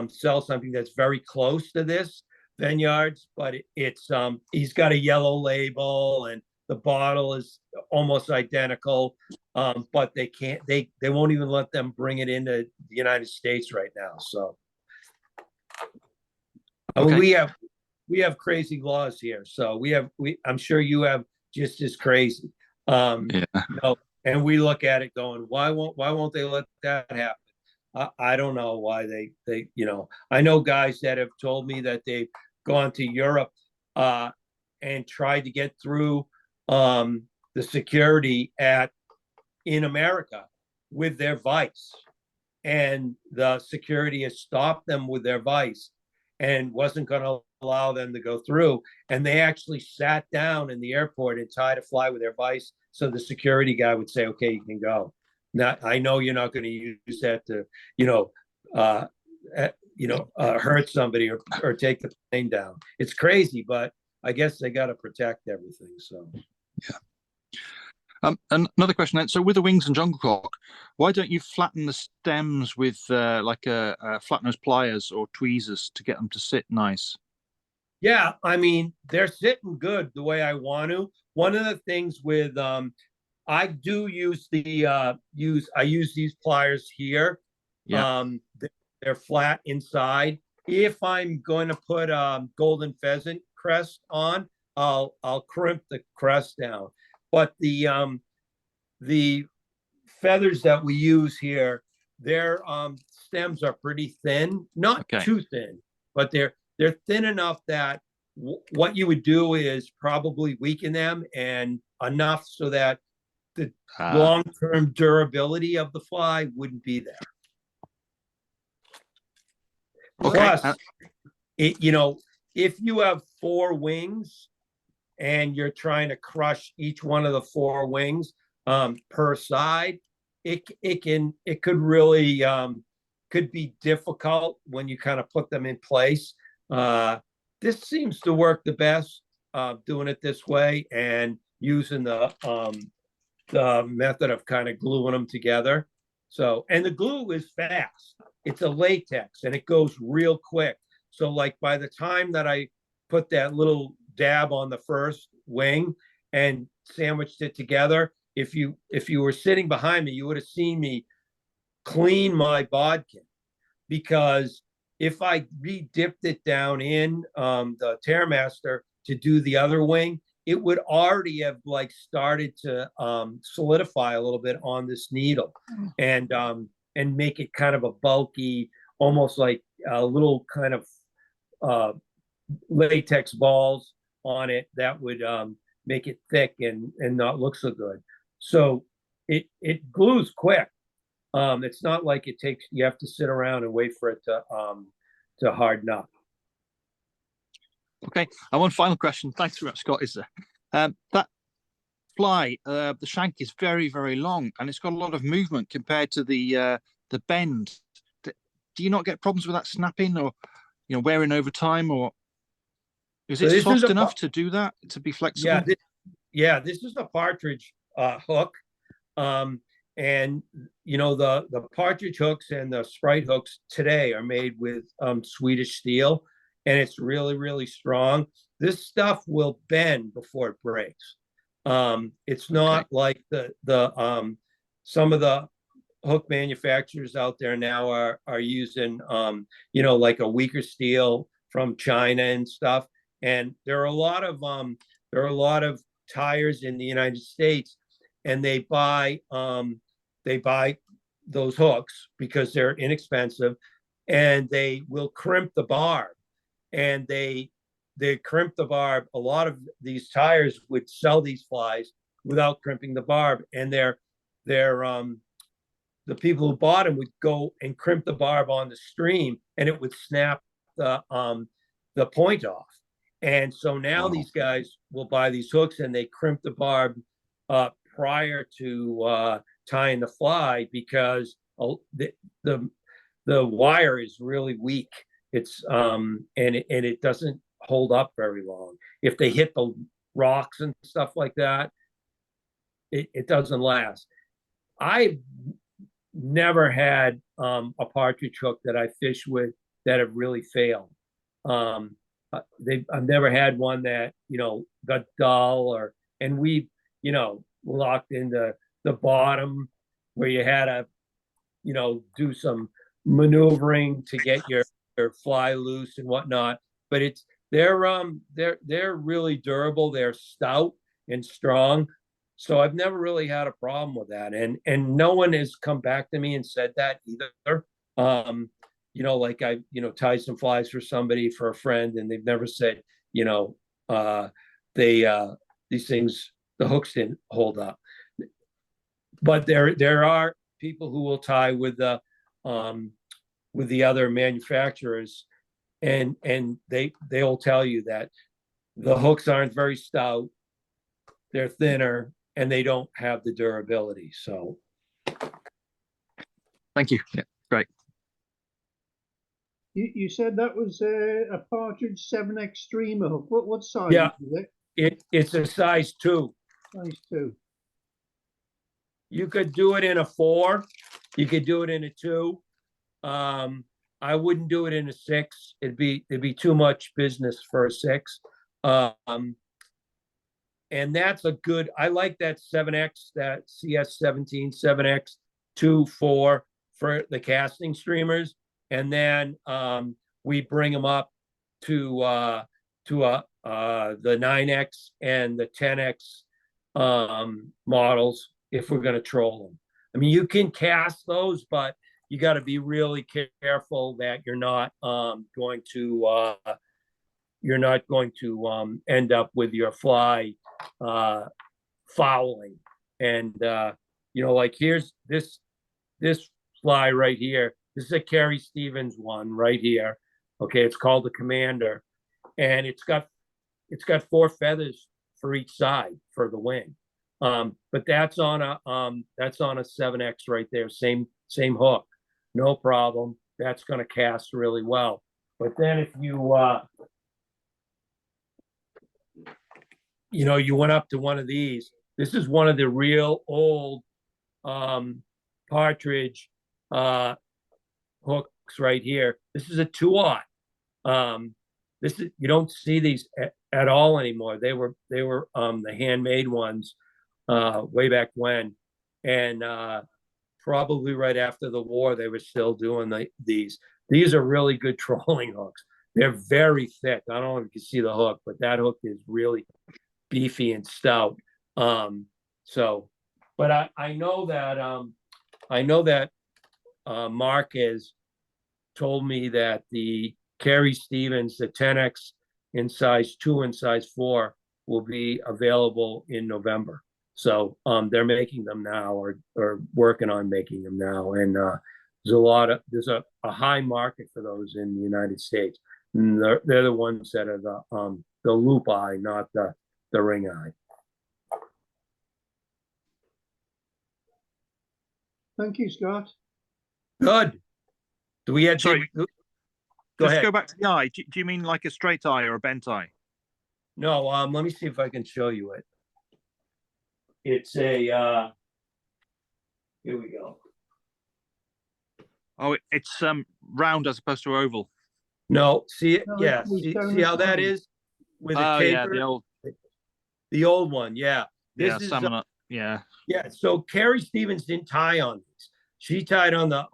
sell something that's very close to this Vineyards, but it's he's got a yellow label and the bottle is almost identical. But they won't even let them bring it into the United States right now. So Okay. we have crazy laws here. So I'm sure you have just as crazy. Yeah. And we look at it going, why won't they let that happen? I don't know why they I know guys that have told me that they've gone to Europe and tried to get through the security in America with their vice, and the security has stopped them with their vice and wasn't going to allow them to go through. And they actually sat down in the airport and tied a fly with their vice, so the security guy would say, "Okay, you can go." Now, I know you're not going to use that to, hurt somebody or take the plane down. It's crazy, but I guess they got to protect everything. So, Yeah. And another question then. So with the wings and jungle cock, why don't you flatten the stems with like a flat-nose pliers or tweezers to get them to sit nice? yeah, I mean, they're sitting good the way I want to. One of the things with I do use I use these pliers here. Yeah. They're flat inside. If I'm going to put golden pheasant crest on, I'll crimp the crest down. But the feathers that we use here, their stems are pretty thin, not Okay. too thin, but they're thin enough that what you would do is probably weaken them and enough so that the long-term durability of the fly wouldn't be there. Okay. Plus, if you have 4 wings and you're trying to crush each one of the 4 wings per side, it could really could be difficult when you kind of put them in place. This seems to work the best, doing it this way and using the method of kind of gluing them together. So, and the glue is fast. It's a latex and it goes real quick. So like by the time that I put that little dab on the first wing and sandwiched it together, if you were sitting behind me, you would have seen me clean my bodkin, because if I re-dipped it down in the Terramaster to do the other wing, it would already have like started to solidify a little bit on this needle and make it kind of a bulky, almost like a little kind of latex balls on it that would make it thick and not look so good. So it glues quick. It's not like you have to sit around and wait for it to harden up. Okay. And one final question. Thanks very much, Scott. Is that fly? The shank is very, very long, and it's got a lot of movement compared to the bend. Do you not get problems with that snapping or wearing over time, or is So it this is soft a enough to do that, to be flexible? This is a Partridge hook. And the Partridge hooks and the Sprite hooks today are made with Swedish steel, and it's really, really strong. This stuff will bend before it breaks. It's not like the some of the hook manufacturers out there now are using like a weaker steel from China and stuff. And there are a lot of tires in the United States, and they buy those hooks because they're inexpensive, and they will crimp the barb, and they crimp the barb. A lot of these tires would sell these flies without crimping the barb, and the people who bought them would go and crimp the barb on the stream, and it would snap the point off. And so now these guys will buy these hooks and they crimp the barb prior to tying the fly, because the wire is really weak. It's and it doesn't hold up very long. If they hit the rocks and stuff like that, it doesn't last. I've never had a partridge hook that I fish with that have really failed. I've never had one that, got dull, and we, locked into the bottom where you had to, do some maneuvering to get your fly loose and whatnot. But they're really durable. They're stout and strong. So I've never really had a problem with that. And no one has come back to me and said that either. Like I, tied some flies for somebody, for a friend, and they've never said, these things, the hooks didn't hold up. But there are people who will tie with the other manufacturers, and they'll tell you that the hooks aren't very stout, they're thinner, and they don't have the durability. So Thank you. Yeah, great. You said that was a Partridge 7X streamer hook. What size Yeah. is it? It's a size 2. Size 2. You could do it in a 4. You could do it in a 2. I wouldn't do it in a 6. It'd be too much business for a 6. And that's a good, I like that 7X, that CS17 7X 2-4 for the casting streamers. And then we bring them up to the 9X and the 10X models if we're going to troll them. I mean, you can cast those, but you got to be really careful that you're not going to end up with your fly fouling. And like here's this fly right here. This is a Carrie Stevens one right here. Okay, it's called the Commander, and it's got 4 feathers for each side for the wing. But that's on a 7X right there. Same hook, no problem. That's going to cast really well. But then if you you went up to one of these. This is one of the real old Partridge hooks right here. This is a 2-aught. This is, you don't see these at all anymore. They were the handmade ones way back when, and probably right after the war they were still doing these. These are really good trolling hooks. They're very thick. I don't know if you can see the hook, but that hook is really beefy and stout. But I know that Mark has told me that the Carrie Stevens, the 10X in size 2 and size 4 will be available in November. So they're making them now, or working on making them now. And there's a high market for those in the United States. And they're the ones that are the loop eye, not the ring eye. Thank you, Scott. Good. Do we have? Sorry. Go Just ahead. go back to the eye. Do you mean like a straight eye or a bent eye? No. Let me see if I can show you it. It's a. Here we go. Oh, it's round as opposed to oval. No, see it? No, Yeah. it's See how that down. is with a Oh yeah, taper? The old one. Yeah. yeah, This is salmon. Yeah. yeah. So Carrie Stevens didn't tie on these. She tied on the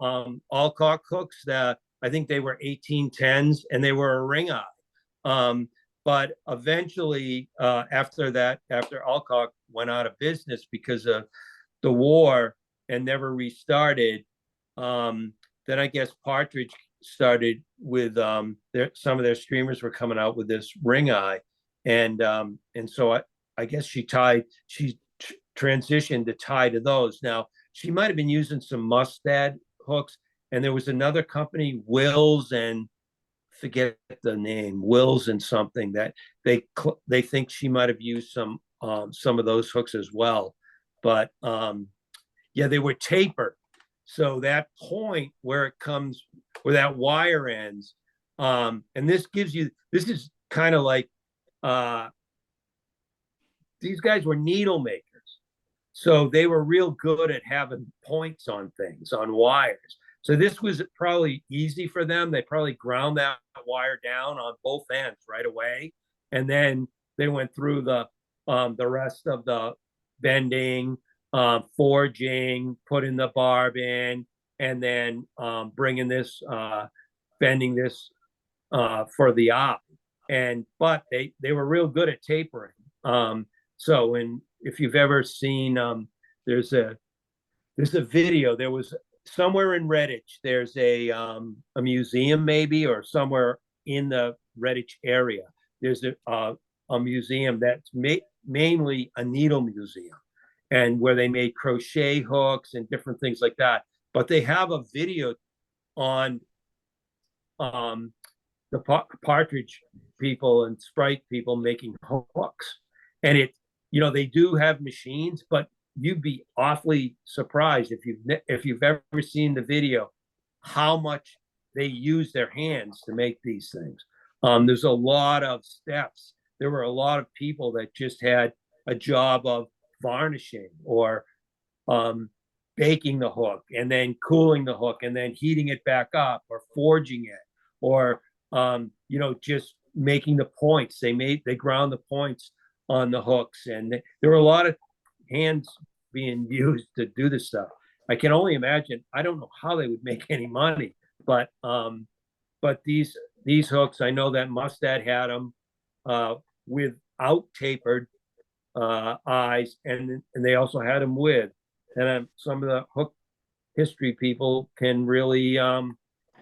Alcock hooks that I think they were 1810s, and they were a ring eye. But eventually, after Alcock went out of business because of the war and never restarted, then I guess Partridge started with some of their streamers were coming out with this ring eye, and so I guess she transitioned to tie to those. Now, she might have been using some mustad hooks, and there was another company, Wills, and forget the name, Wills and something, that they think she might have used some of those hooks as well. But yeah, they were tapered. So that point where it comes, where that wire ends, and this is kind of like, these guys were needle makers. So they were real good at having points on things, on wires. So this was probably easy for them. They probably ground that wire down on both ends right away. And then they went through the rest of the bending, forging, putting the barb in, and then bringing this, bending this for the op. But they were real good at tapering. So if you've ever seen, there's a video. There was somewhere in Redditch. There's a museum maybe, or somewhere in the Redditch area. There's a museum that's mainly a needle museum, and where they made crochet hooks and different things like that. But they have a video on the Partridge people and Sprite people making hooks, and they do have machines, but you'd be awfully surprised if you've ever seen the video how much they use their hands to make these things. There's a lot of steps. There were a lot of people that just had a job of varnishing or baking the hook and then cooling the hook and then heating it back up, or forging it, or just making the points. They ground the points on the hooks, and there were a lot of hands being used to do this stuff. I can only imagine. I don't know how they would make any money, but these hooks, I know that Mustad had them without tapered eyes, and they also had them with. And some of the hook history people can really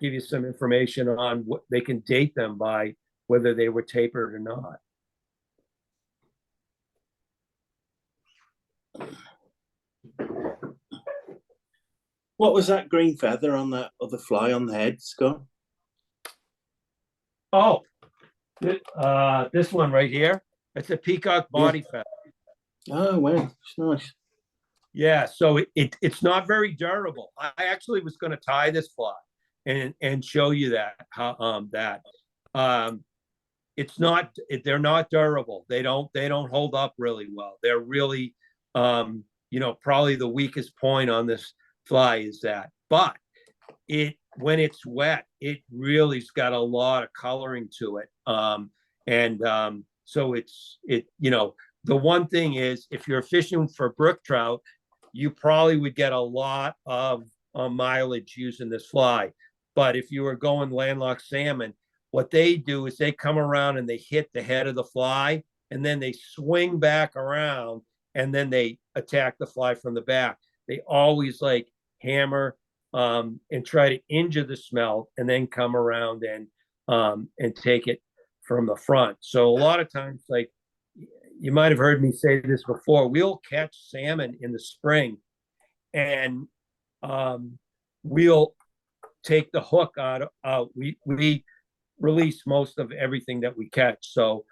give you some information on what they can date them by, whether they were tapered or not. What was that green feather on that other fly on the head, Scott? Oh, this one right here. It's a peacock body feather. Oh, wow, it's nice. Yeah, so it's not very durable. I actually was going to tie this fly and show you that it's not. They're not durable. They don't hold up really well. They're really probably the weakest point on this fly is that. But when it's wet, it really's got a lot of coloring to it. So the one thing is, if you're fishing for brook trout, you probably would get a lot of mileage using this fly. But if you were going landlocked salmon, what they do is they come around and they hit the head of the fly, and then they swing back around, and then they attack the fly from the back. They always like hammer and try to injure the smelt, and then come around and take it from the front. So a lot of times, like, you might have heard me say this before, we'll catch salmon in the spring, and we'll take the hook out. We release most of everything that we catch. So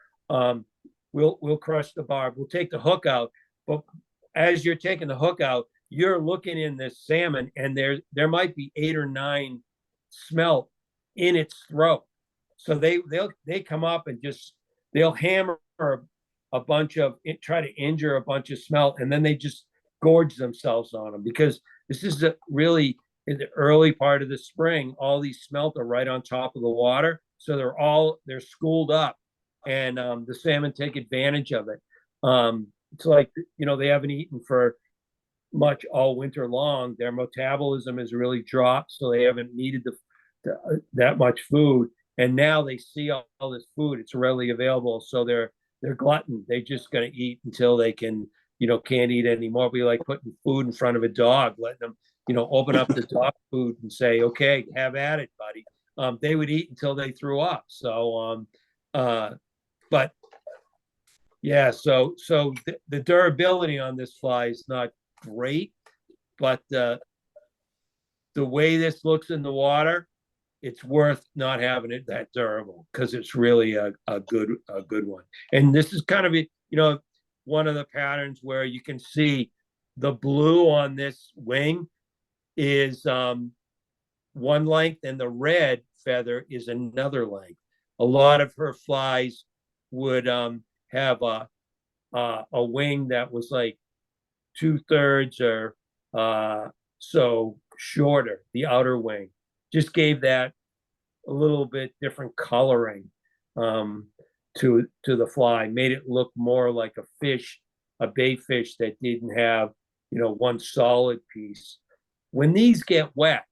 we'll crush the barb. We'll take the hook out, but as you're taking the hook out, you're looking in this salmon, and there might be 8 or 9 smelt in its throat. So they come up and they'll hammer a bunch of try to injure a bunch of smelt, and then they just gorge themselves on them, because this is really in the early part of the spring. All these smelt are right on top of the water, so they're schooled up, and the salmon take advantage of it. It's like, they haven't eaten for much all winter long. Their metabolism has really dropped, so they haven't needed that much food, and now they see all this food. It's readily available, so they're glutton. They're just going to eat until they can't eat anymore. We like putting food in front of a dog, letting them, open up the dog food and say, okay, have at it, buddy. They would eat until they threw up. So, but Yeah, so the durability on this fly is not great, but the way this looks in the water, it's worth not having it that durable because it's really a good one. And this is kind of one of the patterns where you can see the blue on this wing is one length and the red feather is another length. A lot of her flies would have a wing that was like 2/3 or so shorter, the outer wing. Just gave that a little bit different coloring to the fly, made it look more like a fish, a bait fish that didn't have, one solid piece. When these get wet,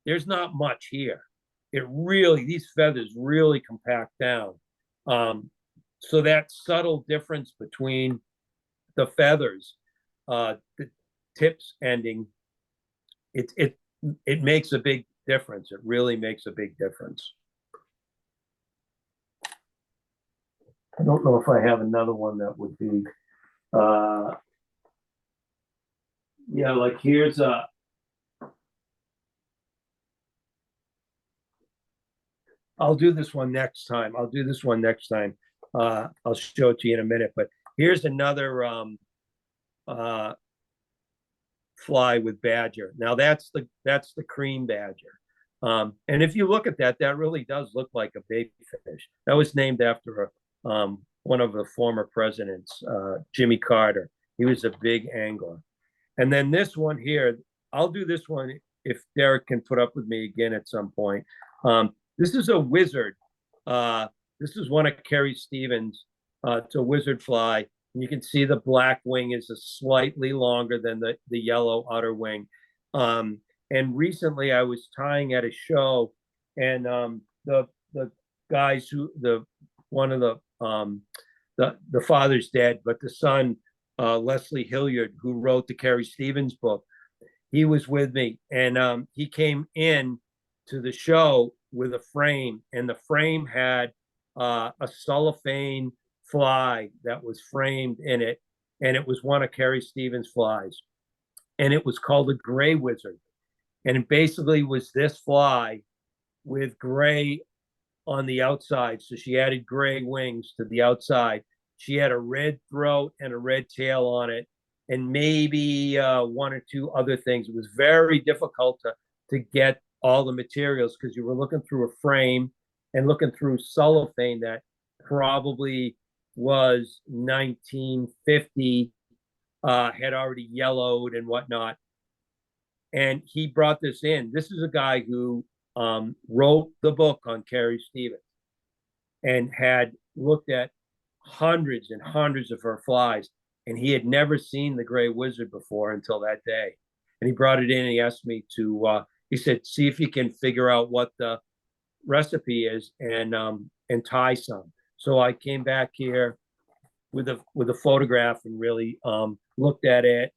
there's not much here. These feathers really compact down. So that subtle difference between the feathers, the tips ending, it makes a big difference. It really makes a big difference. I don't know if I have another one that would be, yeah, like here's I'll do this one next time. I'll show it to you in a minute, but here's another fly with badger. Now that's the cream badger. And if you look at that, that really does look like a baby fish. That was named after one of the former presidents, Jimmy Carter. He was a big angler. And then this one here, I'll do this one if Derek can put up with me again at some point. This is a wizard. This is one of Kerry Stevens. It's a wizard fly. And you can see the black wing is slightly longer than the yellow outer wing. And recently I was tying at a show, and the guys one of the father's dead, but the son, Leslie Hilliard, who wrote the Kerry Stevens book, he was with me, and he came in to the show with a frame, and the frame had a cellophane fly that was framed in it, and it was one of Kerry Stevens' flies, and it was called a gray wizard, and it basically was this fly with gray on the outside. So she added gray wings to the outside. She had a red throat and a red tail on it, and maybe one or two other things. It was very difficult to get all the materials because you were looking through a frame and looking through cellophane that probably was 1950, had already yellowed and whatnot. And he brought this in. This is a guy who wrote the book on Kerry Stevens and had looked at hundreds and hundreds of her flies, and he had never seen the gray wizard before until that day. And he brought it in and he asked me to, he said, see if you can figure out what the recipe is and tie some. So I came back here with a photograph and really looked at it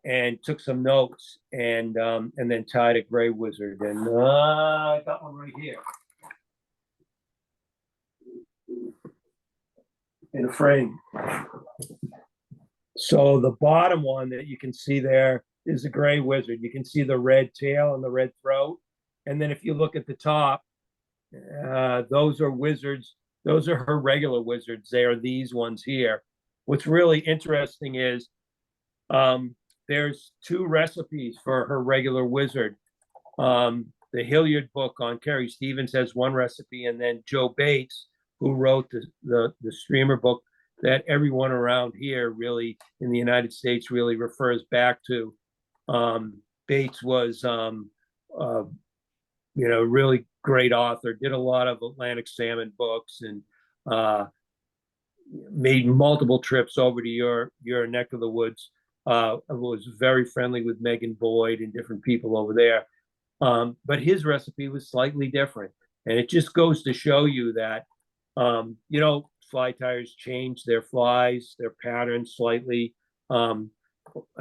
and took some notes and then tied a gray wizard. And I got one right here in a frame. So the bottom one that you can see there is a gray wizard. You can see the red tail and the red throat. And then if you look at the top, those are wizards. Those are her regular wizards. They are these ones here. What's really interesting is there's two recipes for her regular wizard. The Hilliard book on Kerry Stevens has one recipe, and then Joe Bates, who wrote the streamer book that everyone around here really in the United States really refers back to. Bates was, really great author, did a lot of Atlantic salmon books, and made multiple trips over to your neck of the woods. Was very friendly with Megan Boyd and different people over there. But his recipe was slightly different. And it just goes to show you that, fly tyers change their flies, their patterns slightly. And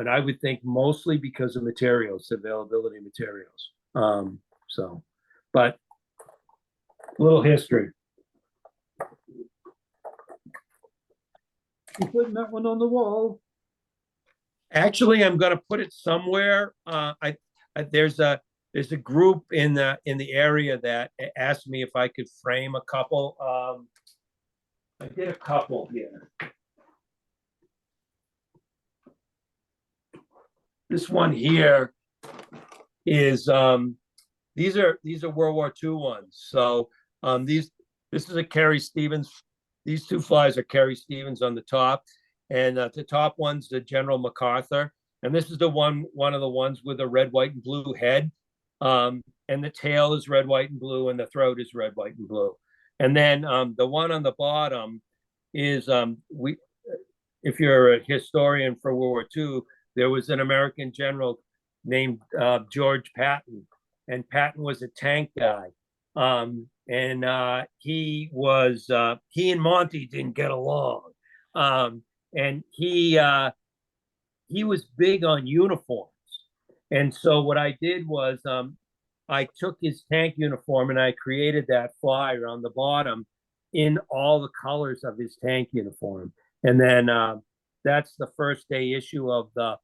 I would think mostly because of materials, availability of materials. But a little history. You putting that one on the wall? Actually, I'm gonna put it somewhere. There's a group in the area that asked me if I could frame a couple. I did a couple here. This one here is these are World War II ones. So this is a Carrie Stevens. These two flies are Carrie Stevens on the top, and the top one's the General MacArthur, and this is the one of the ones with a red, white, and blue head, and the tail is red, white, and blue, and the throat is red, white, and blue. And then the one on the bottom is if you're a historian for World War II, there was an American general named George Patton, and Patton was a tank guy. He and Monty didn't get along. And he was big on uniforms. And so what I did was I took his tank uniform and I created that flyer on the bottom in all the colors of his tank uniform. And then that's the first day issue of the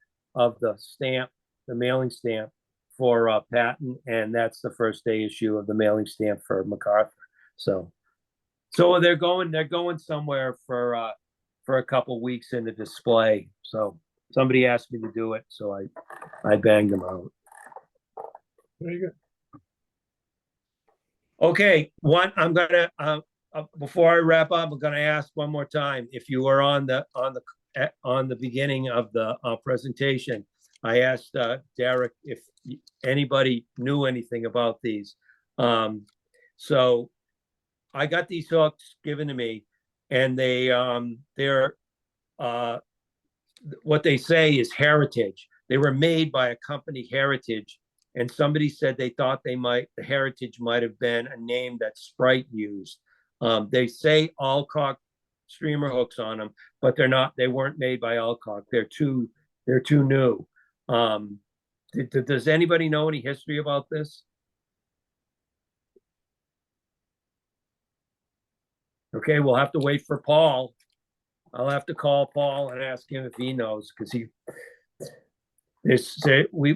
stamp, the mailing stamp for Patton, and that's the first day issue of the mailing stamp for MacArthur. So they're going somewhere for a couple weeks in the display. So somebody asked me to do it, so I banged them out. Very good. Okay, I'm gonna before I wrap up, I'm gonna ask one more time if you were on the beginning of the presentation. I asked Derek if anybody knew anything about these. So I got these hooks given to me, and they're what they say is heritage. They were made by a company, Heritage, and somebody said they thought the Heritage might have been a name that Sprite used. They say Alcock streamer hooks on them, but they're not. They weren't made by Alcock. They're too new. Does anybody know any history about this? Okay, we'll have to wait for Paul. I'll have to call Paul and ask him if he knows, because we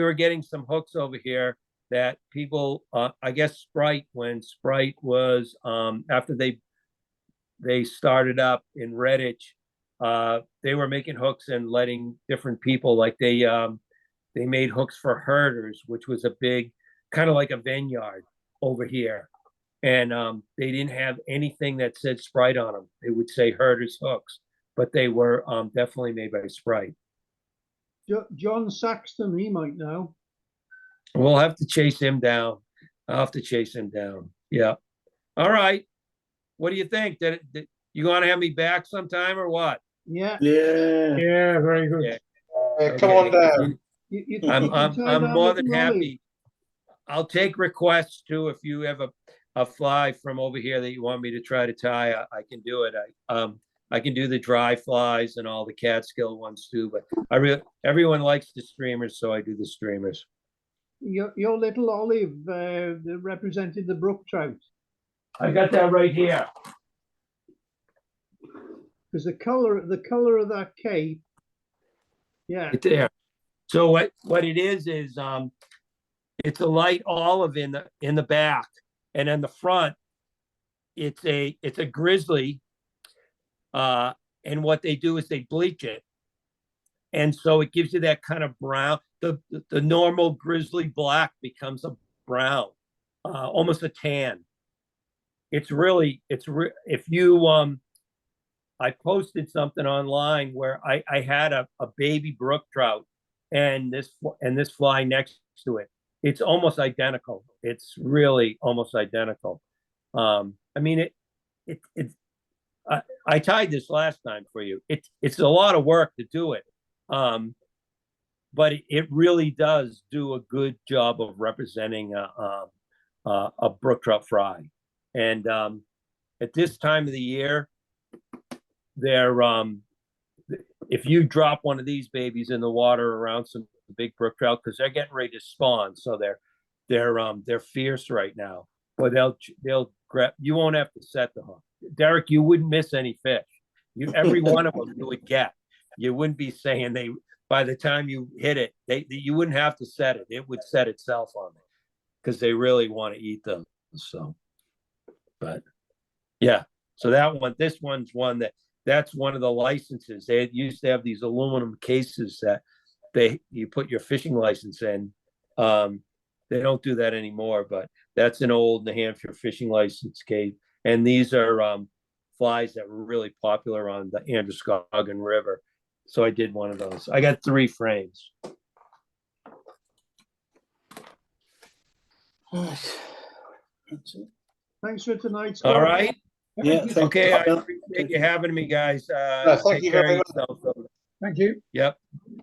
were getting some hooks over here that people, I guess Sprite, when Sprite was after they started up in Redditch, they were making hooks and letting different people, like they made hooks for herders, which was a big kind of like a vineyard over here. And they didn't have anything that said Sprite on them. They would say herders hooks, but they were definitely made by Sprite. John Saxton, he might know. We'll have to chase him down. I'll have to chase him down. Yeah. All right. What do you think? That you want to have me back sometime or what? Yeah. Yeah. Yeah, very good. Yeah. Come on down. I'm more than happy. I'll take requests too. If you have a fly from over here that you want me to try to tie, I can do it. I can do the dry flies and all the Catskill ones too, but everyone likes the streamers, so I do the streamers. Your little olive that represented the brook trout. I got that right here. Because the color of that cape. Yeah. Right there. So what it is it's a light olive in the back, and in the front it's a grizzly, and what they do is they bleach it, and so it gives you that kind of brown. The normal grizzly black becomes a brown, almost a tan. If you I posted something online where I had a baby brook trout and this fly next to it. It's almost identical. It's really almost identical. I mean, I tied this last time for you. It's a lot of work to do it, but it really does do a good job of representing a brook trout fry. And at this time of the year, they're if you drop one of these babies in the water around some big brook trout, because they're getting ready to spawn, so they're fierce right now. But they'll grab. You won't have to set the hook, Derek. You wouldn't miss any fish. Every one of them you would get. You wouldn't be saying by the time you hit it, you wouldn't have to set it. It would set itself on it because they really want to eat them. So, but yeah, so this one's one that's one of the licenses. They used to have these aluminum cases that you put your fishing license in. They don't do that anymore, but that's an old New Hampshire fishing license case. And these are flies that were really popular on the Androscoggin River. So I did one of those. I got 3 frames. Right. That's it. Thanks for tonight, Scott. All right. Yeah. Thank Okay. you. I appreciate you having me, guys. thank Take you care very of yourself. Thank you. Yep.